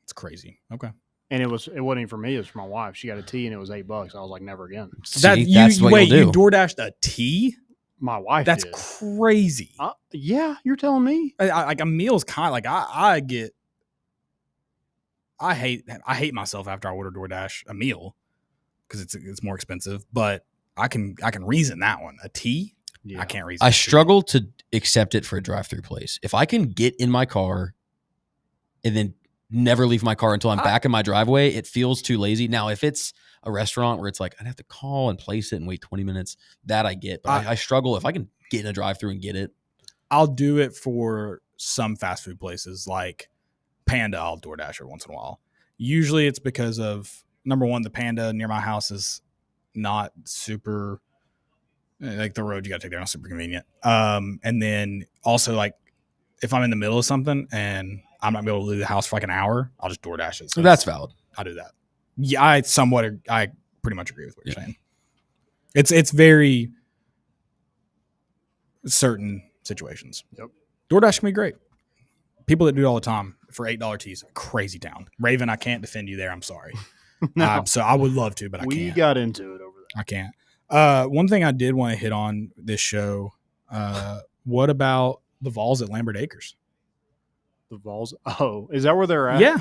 It's crazy. Okay. and it wasn't even for me. It was for my wife. She got a tea, and it was $8. I was like, never again. See, that's what wait, you'll you do. DoorDashed a tea? My wife. That's did. crazy. Yeah, you're telling me. Like a meal's kind of like I hate myself after I order DoorDash a meal because it's more expensive, but I can reason that one. A tea, Yeah. I can't reason. I a tea. struggle to accept it for a drive-through place. If I can get in my car and then never leave my car until I'm back in my driveway, it feels too lazy. Now, if it's a restaurant where it's like I'd have to call and place it and wait 20 minutes, that I get. But I struggle if I can get in a drive-through and get it. I'll do it for some fast food places like Panda. I'll DoorDash every once in a while. Usually it's because of number one, the Panda near my house is not super like the road you got to take there, not super convenient. And then also like if I'm in the middle of something and I'm not gonna be able to leave the house for like an hour, I'll just DoorDash it. So That's valid. I'll do that. Yeah, I pretty much agree with what you're saying. It's very certain situations. Yep. DoorDash can be great. People that do it all the time for $8 teas, crazy town. Raven, I can't defend you there. I'm sorry. No. So I would love to, but I We can't. got into it over there. I can't. One thing I did want to hit on this show. What about the Vols at Lambert Acres? The Vols. Oh, is that where they're at? Yeah.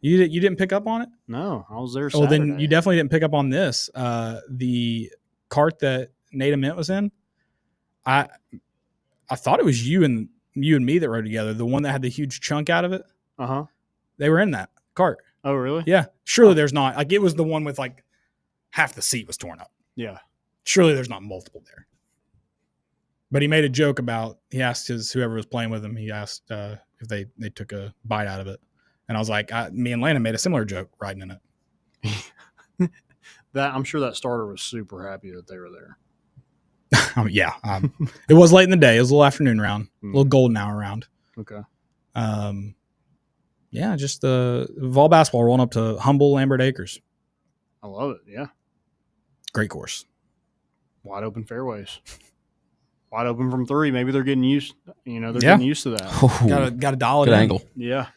You didn't pick up on it? No, I was there. Oh, then Saturday. you definitely didn't pick up on this. The cart that Nate Mint was in. I thought it was you and me that rode together. The one that had the huge chunk out of it. Uh-huh. They were in that cart. Oh, really? Yeah. Surely there's not. Like it was the one with like half the seat was torn up. Yeah. Surely there's not multiple there. But he made a joke about, he asked whoever was playing with him, he asked if they took a bite out of it. And I was like, me and Landon made a similar joke riding in it. I'm sure that starter was super happy that they were there. It was late in the day. It was a little afternoon round, a little golden hour round. Okay. Just the Vol basketball rolling up to humble Lambert Acres. I love it. Yeah. Great course. Wide open fairways. Wide open from three. Maybe they're getting used. Getting used to that. Got a dollar. Good angle. Yeah.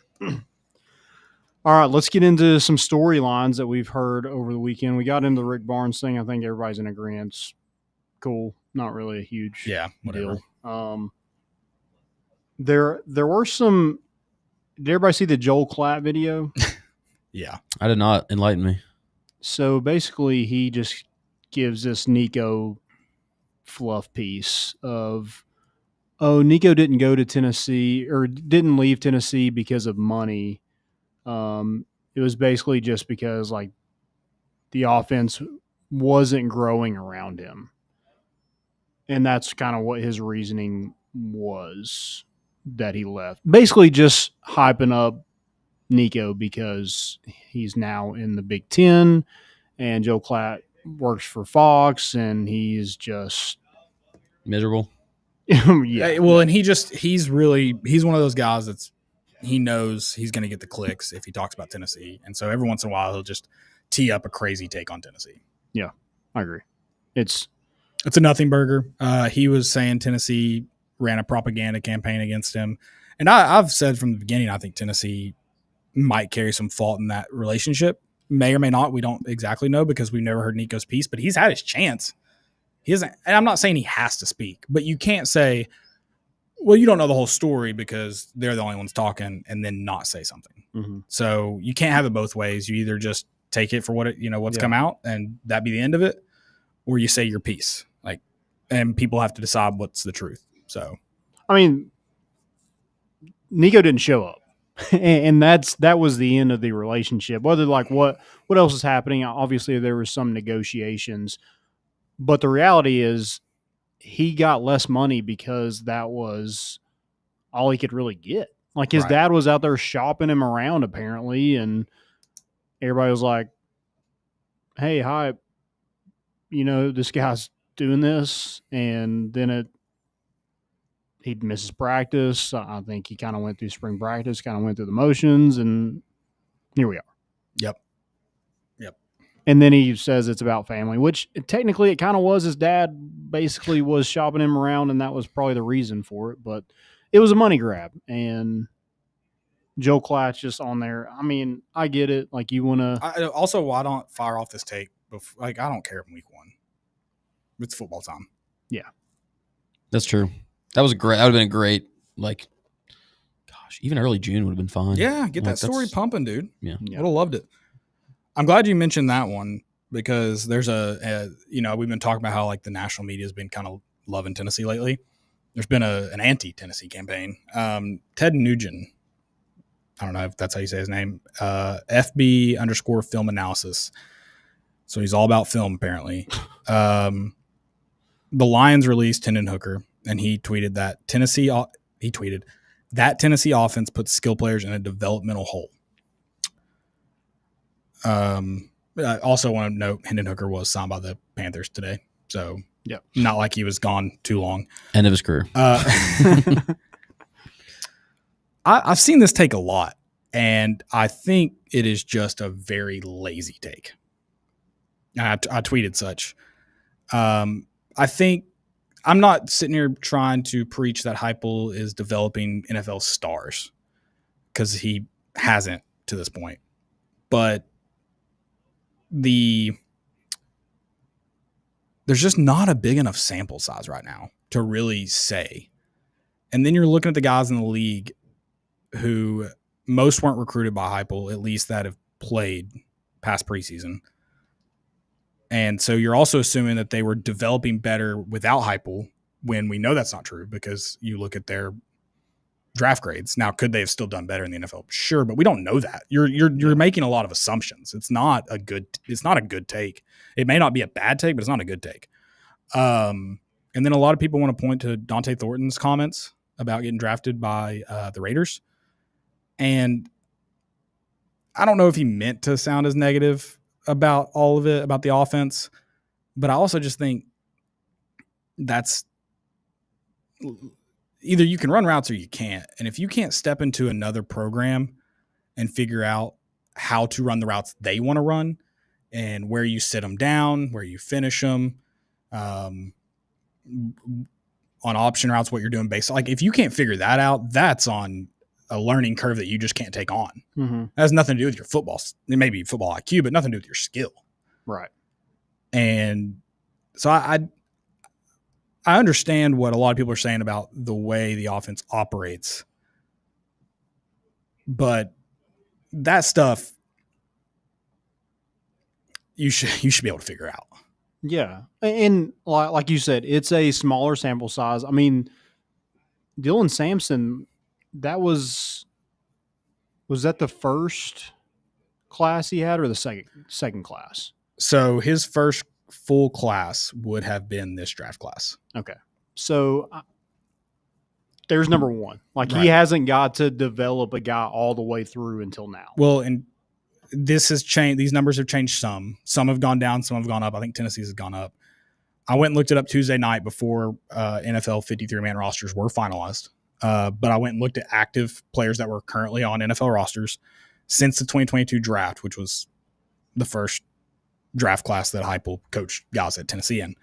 All right, let's get into some storylines that we've heard over the weekend. We got into the Rick Barnes thing. I think everybody's in agreement. Cool. Not really a huge whatever. deal. There were some. Did everybody see the Joel Klatt video? Yeah. I did not. Enlighten me. So basically, he just gives this Nico fluff piece of, Nico didn't go to Tennessee or didn't leave Tennessee because of money. It was basically just because like the offense wasn't growing around him. And that's kind of what his reasoning was that he left. Basically just hyping up Nico because he's now in the Big Ten and Joe Klatt works for Fox and he's just miserable. Yeah. Well, and he's one of those guys he knows he's going to get the clicks if he talks about Tennessee. And so every once in a while, he'll just tee up a crazy take on Tennessee. Yeah, I agree. It's a nothing burger. He was saying Tennessee ran a propaganda campaign against him. And I've said from the beginning, I think Tennessee might carry some fault in that relationship. May or may not. We don't exactly know because we've never heard Nico's piece, but he's had his chance. He isn't, and I'm not saying he has to speak, but you can't say, well, you don't know the whole story because they're the only ones talking and then not say something. Mm-hmm. So you can't have it both ways. You either just take it for what's come out and that be the end of it, or you say your piece. And people have to decide what's the truth. So, I mean, Nico didn't show up, and that was the end of the relationship. Whether what else is happening? Obviously, there were some negotiations, but the reality is he got less money because that was all he could really get. Like his dad was out there shopping him around apparently, and everybody was like, "Hey, hi, this guy's doing this," and then he'd miss his practice. I think he kind of went through spring practice, kind of went through the motions, and here we are. Yep. And then he says it's about family, which technically it kind of was. His dad basically was shopping him around, and that was probably the reason for it. But it was a money grab, and Joe Klatt's just on there. I mean, I get it. Like you want to. Also, why don't fire off this take? I don't care if week 1. It's football time. Yeah, that's true. That was great. That would have been a great, even early June would have been fine. Yeah, get that story pumping, dude. Yeah. Would have loved it. I'm glad you mentioned that one because there's we've been talking about how the national media has been kind of loving Tennessee lately. There's been an anti-Tennessee campaign. Ted Nugent, I don't know if that's how you say his name, FB_film analysis. So he's all about film, apparently. The Lions released Hendon Hooker, and he tweeted that Tennessee offense puts skill players in a developmental hole. I also want to note Hendon Hooker was signed by the Panthers today, so not like he was gone too long. End of his career. I've seen this take a lot, and I think it is just a very lazy take. I tweeted such. I think I'm not sitting here trying to preach that Heupel is developing NFL stars because he hasn't to this point. But there's just not a big enough sample size right now to really say. And then you're looking at the guys in the league who most weren't recruited by Heupel, at least that have played past preseason. And so you're also assuming that they were developing better without Heupel when we know that's not true because you look at their draft grades. Now, could they have still done better in the NFL? Sure, but we don't know that. You're making a lot of assumptions. It's not a good take. It may not be a bad take, but it's not a good take. And then a lot of people want to point to Dante Thornton's comments about getting drafted by the Raiders. And I don't know if he meant to sound as negative about all of it, about the offense, but I also just think that's either you can run routes or you can't. And if you can't step into another program and figure out how to run the routes they want to run and where you sit them down, where you finish them, on option routes, what you're doing based, like if you can't figure that out, that's on a learning curve that you just can't take on. Mm-hmm. It has nothing to do with your football. It may be football IQ, but nothing to do with your skill. Right. And so I understand what a lot of people are saying about the way the offense operates, but that stuff you should be able to figure out. Yeah. And like you said, it's a smaller sample size. I mean, Dylan Sampson, was that the first class he had or the second class? So his first full class would have been this draft class. Okay. So there's number one. Like Right. he hasn't got to develop a guy all the way through until now. Well, and this has changed. These numbers have changed some. Some have gone down, some have gone up. I think Tennessee's has gone up. I went and looked it up Tuesday night before NFL 53-man rosters were finalized. But I went and looked at active players that were currently on NFL rosters since the 2022 draft, which was the first draft class that Heupel coached guys at Tennessee in.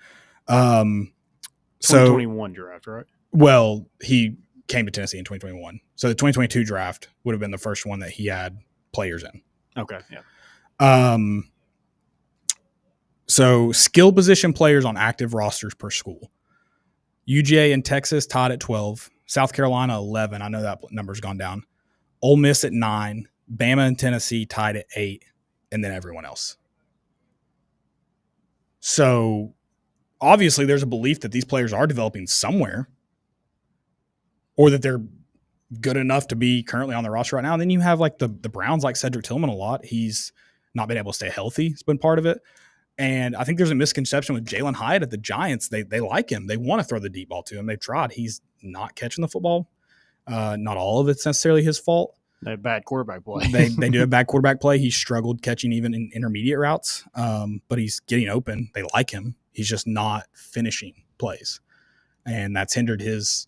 2021 draft, right? Well, he came to Tennessee in 2021. So the 2022 draft would have been the first one that he had players in. Okay, yeah. So skill position players on active rosters per school. UGA in Texas tied at 12. South Carolina 11. I know that number's gone down. Ole Miss at 9. Bama and Tennessee tied at 8. And then everyone else. So obviously there's a belief that these players are developing somewhere or that they're good enough to be currently on the roster right now. And then you have like the Browns, like Cedric Tillman a lot. He's not been able to stay healthy. It's been part of it. And I think there's a misconception with Jalen Hyatt at the Giants. They like him. They want to throw the deep ball to him. They've tried. He's not catching the football. Not all of it's necessarily his fault. They have bad quarterback play. They do have bad quarterback play. He struggled catching even in intermediate routes, but he's getting open. They like him. He's just not finishing plays. And that's hindered his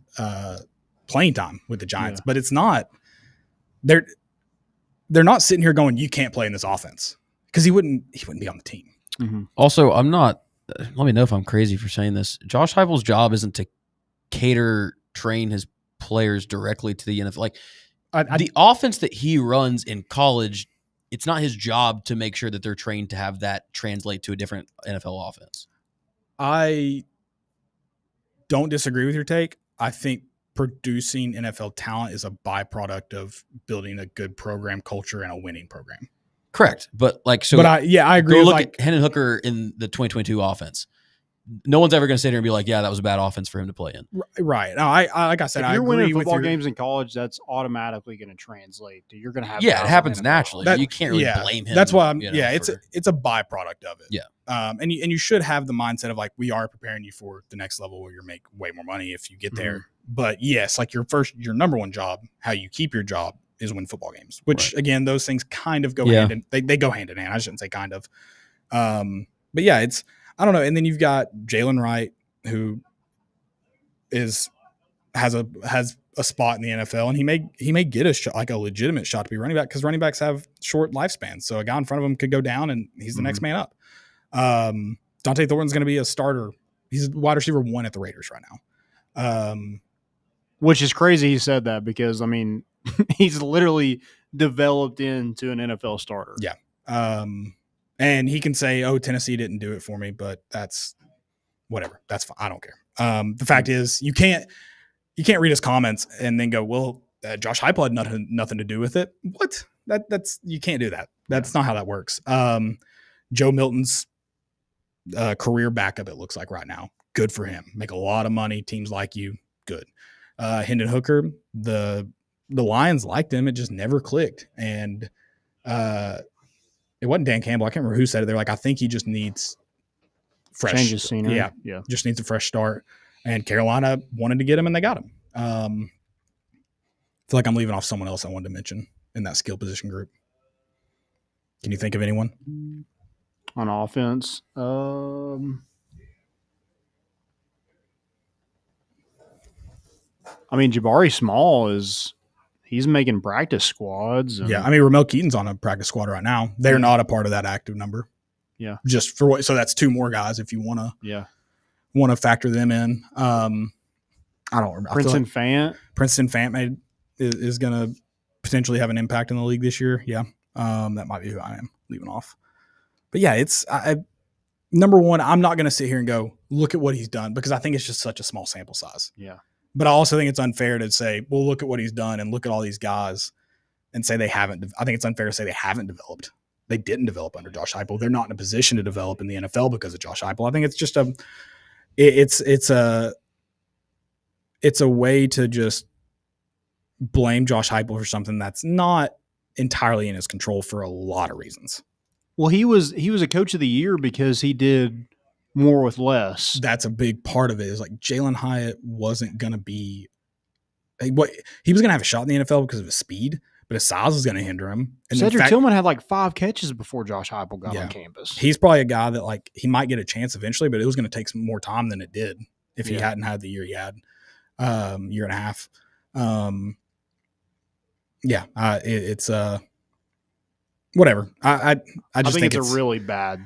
playing time with the Giants. Yeah. But it's not – they're not sitting here going, you can't play in this offense because he wouldn't be on the team. Mm-hmm. Also, I'm not – let me know if I'm crazy for saying this. Josh Heupel's job isn't to train his players directly to the NFL. Like the offense that he runs in college, it's not his job to make sure that they're trained to have that translate to a different NFL offense. I don't disagree with your take. I think producing NFL talent is a byproduct of building a good program culture and a winning program. Correct. But I agree. Go look at Hendon Hooker in the 2022 offense. No one's ever going to sit here and be like, yeah, that was a bad offense for him to play in. Right. No, like I said, if you're winning football games in college, that's automatically going to translate to you're going to have. Yeah, it happens naturally. You can't really blame him. That's why it's a byproduct of it. Yeah. And you should have the mindset of like, we are preparing you for the next level where you make way more money if you get there. But yes, like your number one job, how you keep your job is win football games, which again, those things kind of go hand in, they go hand in hand. I shouldn't say kind of. But yeah, I don't know. And then you've got Jalen Wright, who has a spot in the NFL, and he may get a legitimate shot to be running back because running backs have short lifespans. So a guy in front of him could go down, and he's the next man up. Dante Thornton's going to be a starter. He's wide receiver 1 at the Raiders right now. Which is crazy he said that because, I mean, he's literally developed into an NFL starter. Yeah. And he can say, oh, Tennessee didn't do it for me, but that's whatever. That's fine. I don't care. The fact is you can't read his comments and then go, well, Josh Heupel had nothing to do with it. What? That's you can't do that. That's not how that works. Joe Milton's career backup, it looks like right now. Good for him. Make a lot of money. Teams like you. Good. Hendon Hooker, the the Lions liked him. It just never clicked. And it wasn't Dan Campbell. I can't remember who said it. They're like, I think he just needs fresh. Change of scenery. Yeah. Just needs a fresh start. And Carolina wanted to get him, and they got him. I feel like I'm leaving off someone else I wanted to mention in that skill position group. Can you think of anyone? On offense? I mean, Jabari Small he's making practice squads. Yeah, I mean, Ramel Keaton's on a practice squad right now. They're not a part of that active number. Yeah. Just for so that's 2 more guys if you want to factor them in. I don't remember. Princeton Fant. Princeton Fant is going to potentially have an impact in the league this year. Yeah. That might be who I am leaving off. But yeah, it's number one, I'm not going to sit here and go, look at what he's done, because I think it's just such a small sample size. Yeah. But I also think it's unfair to say, well, look at what he's done and look at all these guys and say they haven't. I think it's unfair to say they haven't developed. They didn't develop under Josh Heupel. They're not in a position to develop in the NFL because of Josh Heupel. I think it's just it's a way to just blame Josh Heupel for something that's not entirely in his control for a lot of reasons. Well, he was a coach of the year because he did more with less. That's a big part of it. Is like Jalen Hyatt wasn't going to be he was going to have a shot in the NFL because of his speed, but his size was going to hinder him. And Cedric Tillman had like 5 catches before Josh Heupel got on campus. He's probably a guy that like he might get a chance eventually, but it was going to take some more time than it did if he hadn't had the year he had, year and a half. It's whatever. I just think it's a really bad.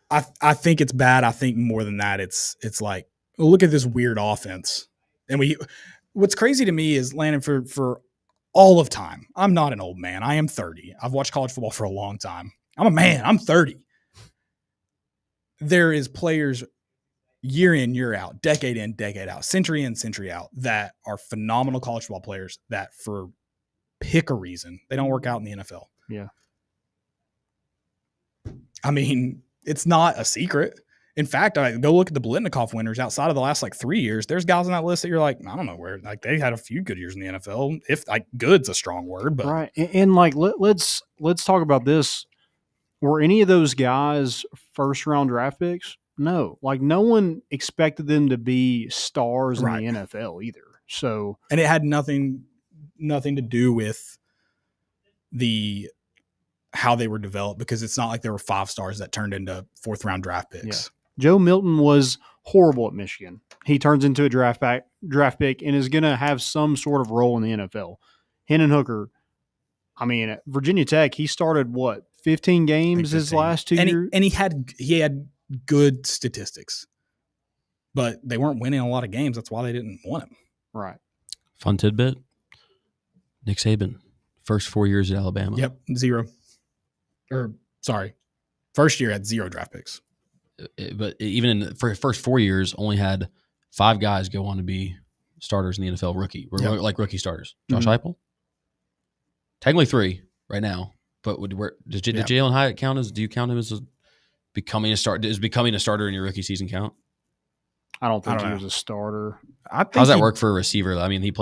I think it's bad. I think more than that, it's like, look at this weird offense. And what's crazy to me is, Landon, for all of time, I'm not an old man. I am 30. I've watched college football for a long time. I'm a man. I'm 30. There is players year in, year out, decade in, decade out, century in, century out, that are phenomenal college football players that for pick a reason, they don't work out in the NFL. Yeah. I mean, it's not a secret. In fact, go look at the Biletnikoff winners outside of the last 3 years. There's guys on that list that you're like, I don't know where. Like, they had a few good years in the NFL. If like good's a strong word, but right. And like let's talk about this. Were any of those guys first round draft picks? No. Like, no one expected them to be stars in the NFL either. So, and it had nothing to do with how they were developed, because it's not like there were 5 stars that turned into 4th round draft picks. Yeah. Joe Milton was horrible at Michigan. He turns into a draft pick and is going to have some sort of role in the NFL. Hendon Hooker, I mean, at Virginia Tech, he started 15 games his last 2 years? And he had good statistics, but they weren't winning a lot of games. That's why they didn't want him. Right. Fun tidbit. Nick Saban, first 4 years at Alabama. Yep, 0. First year had 0 draft picks. But even in the first 4 years, only had 5 guys go on to be starters in the NFL like rookie starters. Josh Heupel? Technically 3 right now. But does Jalen Hyatt count as? Do you count him as becoming a starter? Does becoming a starter in your rookie season count? I don't think he was a starter. I think How's that work for a receiver? I mean, he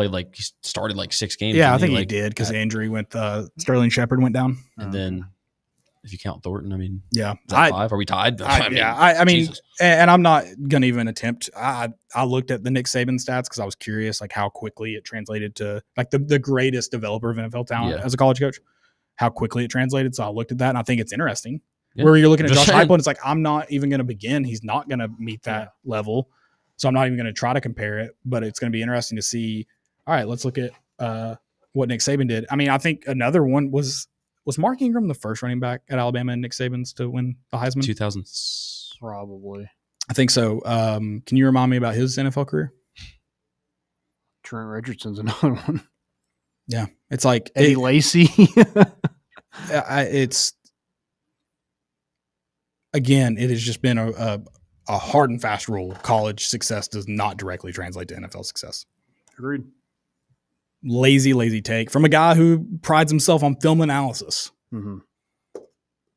started 6 games. Yeah, I think he did because the injury went. Sterling Shepard went down, and then if you count Thornton, I mean, yeah, is that 5? Are we tied? I mean, and I'm not gonna even attempt. I looked at the Nick Saban stats because I was curious, how quickly it translated to the greatest developer of NFL talent as a college coach. How quickly it translated. So I looked at that, and I think it's interesting. Yeah. Where you're looking at Josh Heupel, and it's I'm not even going to begin. He's not going to meet that level. So I'm not even going to try to compare it, but it's going to be interesting to see. All right, let's look at what Nick Saban did. I mean, I think another one was Mark Ingram the first running back at Alabama and Nick Saban's to win the Heisman? 2000. Probably. I think so. Can you remind me about his NFL career? Trent Richardson's another one. Yeah. It's like Eddie Lacy. Again, it has just been a hard and fast rule. College success does not directly translate to NFL success. Agreed. Lazy take from a guy who prides himself on film analysis. Mm-hmm.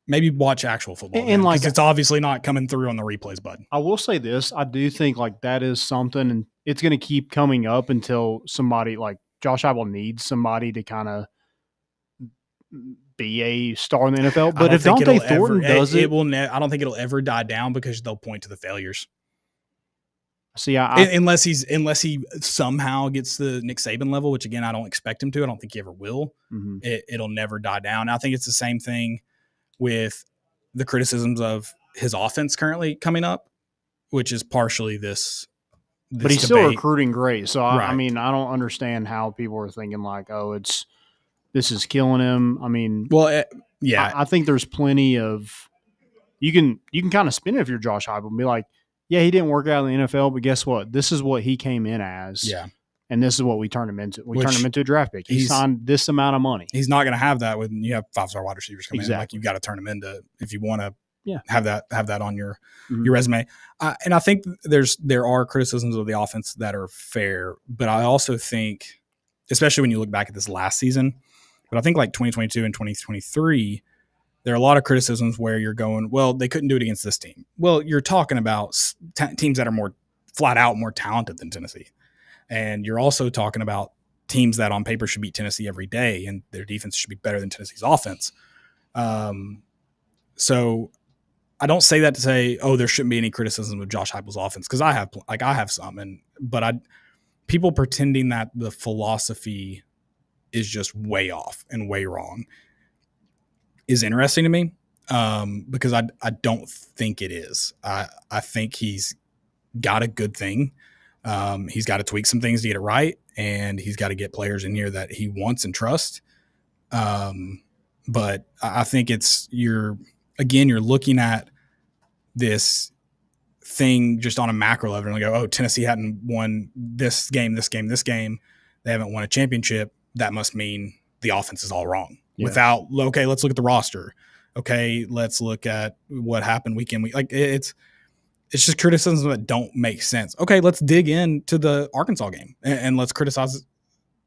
Maybe watch actual football, and it's obviously not coming through on the replays, bud. I will say this: I do think that is something, and it's going to keep coming up until somebody Josh Heupel needs somebody to kind of be a star in the NFL. But if Dante Thornton does it, I don't think it'll ever die down because they'll point to the failures. See, unless he somehow gets the Nick Saban level, which again I don't expect him to. I don't think he ever will. Mm-hmm. It'll never die down. I think it's the same thing with the criticisms of his offense currently coming up, which is partially this but he's debate. Still recruiting great. So Right. I mean, I don't understand how people are thinking like, oh, this is killing him. I mean, well, yeah, I think there's plenty of you can kind of spin it if you're Josh Heupel and be like, yeah, he didn't work out in the NFL, but guess what? This is what he came in as. Yeah. And this is what we turned him into. We turned him into a draft pick. He signed this amount of money. He's not going to have that when you have 5-star wide receivers coming exactly. in. Like you've got to turn him into if you want to yeah. have that on your resume. And I think there are criticisms of the offense that are fair, but I also think, especially when you look back at this last season, but I think like 2022 and 2023, there are a lot of criticisms where you're going, well, they couldn't do it against this team. Well, you're talking about teams that are more flat out more talented than Tennessee. And you're also talking about teams that on paper should beat Tennessee every day and their defense should be better than Tennessee's offense. So I don't say that to say, oh, there shouldn't be any criticism of Josh Heupel's offense because I have some, but people pretending that the philosophy is just way off and way wrong is interesting to me because I don't think it is. I think he's got a good thing. He's got to tweak some things to get it right, and he's got to get players in here that he wants and trusts. But I think you're looking at this thing just on a macro level and go, oh, Tennessee hadn't won this game. They haven't won a championship. That must mean the offense is all wrong. Yeah. Okay, let's look at the roster. Okay, let's look at what happened week in week. Like it's just criticisms that don't make sense. Okay, let's dig into the Arkansas game and let's criticize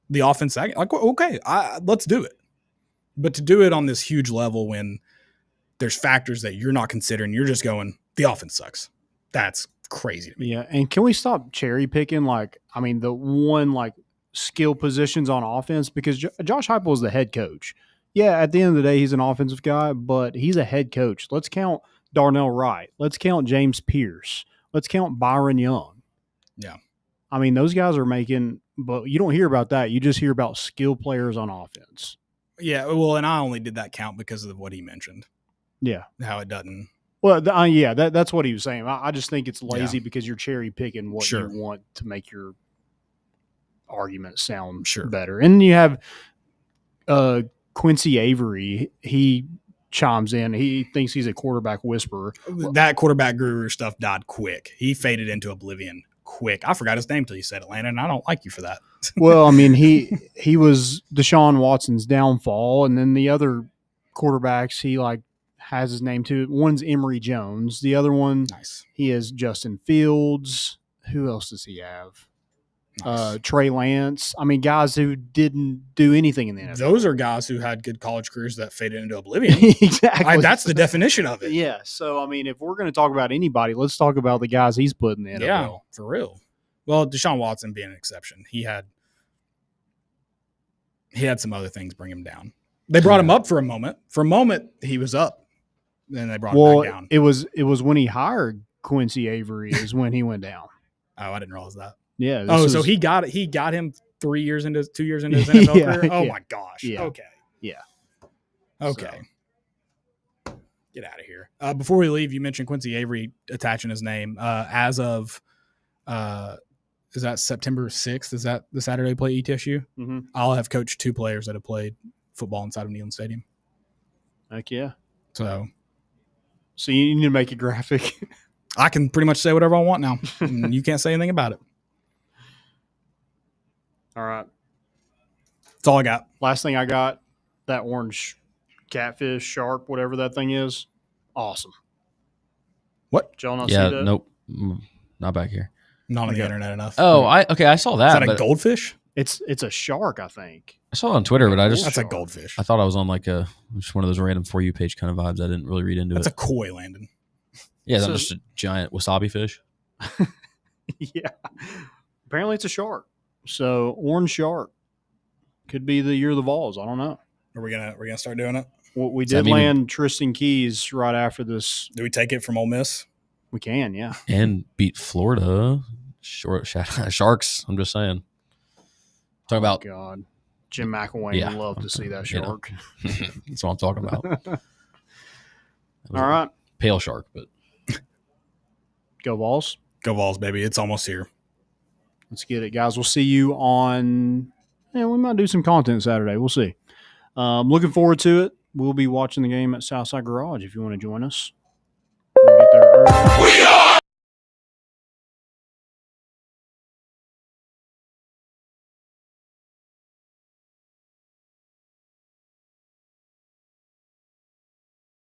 the offense. Like, okay, let's do it. But to do it on this huge level when there's factors that you're not considering, you're just going, the offense sucks. That's crazy to me. Yeah, and can we stop cherry picking? The one skill positions on offense because Josh Heupel is the head coach. Yeah, at the end of the day, he's an offensive guy, but he's a head coach. Let's count Darnell Wright. Let's count James Pierce. Let's count Byron Young. Yeah. I mean, those guys are making – but you don't hear about that. You just hear about skill players on offense. Yeah, well, and I only did that count because of what he mentioned. Yeah. How it doesn't – Well, that's what he was saying. I just think it's lazy because you're cherry picking what you want to make your argument sound better. And you have Quincy Avery. He chimes in. He thinks he's a quarterback whisperer. That quarterback guru stuff died quick. He faded into oblivion quick. I forgot his name till you said Atlanta, and I don't like you for that. Well, I mean, he was Deshaun Watson's downfall, and then the other quarterbacks he has his name too. One's Emory Jones. The other one, he has Justin Fields. Who else does he have? Nice. Trey Lance. I mean, guys who didn't do anything in the NFL. Those are guys who had good college careers that faded into oblivion. Exactly. That's the definition of it. Yeah. So, I mean, if we're going to talk about anybody, let's talk about the guys he's put in the NFL. Yeah, for real. Well, Deshaun Watson being an exception. He had some other things bring him down. They brought him up for a moment. For a moment, he was up. Then they brought him back down. It was when he hired Quincy Avery is when he went down. Oh, I didn't realize that. Yeah. So he got him 2 years into his NFL career. Oh my gosh. Yeah. Okay. Yeah. Okay. So. Get out of here. Before we leave, you mentioned Quincy Avery attaching his name. As of is that September 6th? Is that the Saturday play ETSU? Mm-hmm. I'll have coached 2 players that have played football inside of Neyland Stadium. Heck yeah. So you need to make a graphic. I can pretty much say whatever I want now. And you can't say anything about it. All right. That's all I got. Last thing I got, that orange catfish, sharp, whatever that thing is. Awesome. What? Did y'all not see that? Nope. Not back here. Not on the internet enough. Oh, I saw that. Is that a goldfish? It's a shark, I think. I saw it on Twitter, but that's a goldfish. I thought I was on just one of those random For You page kind of vibes. I didn't really read into That's it. That's a koi, Landon. Yeah, that's just a giant wasabi fish. Yeah. Apparently it's a shark. So orange shark. Could be the year of the Vols. I don't know. Are we gonna start doing it? Well, we Does that did mean land Tristen Keys right after this. Do we take it from Ole Miss? We can, yeah. And beat Florida. Sharks. I'm just saying. Talk about God. Jim McElwain would love to see that shark. That's what I'm talking about. All right. Pale shark, but Go Vols. Go Vols, baby. It's almost here. Let's get it, guys. We'll see you on we might do some content Saturday. We'll see. Looking forward to it. We'll be watching the game at Southside Garage if you want to join us. We'll get there early.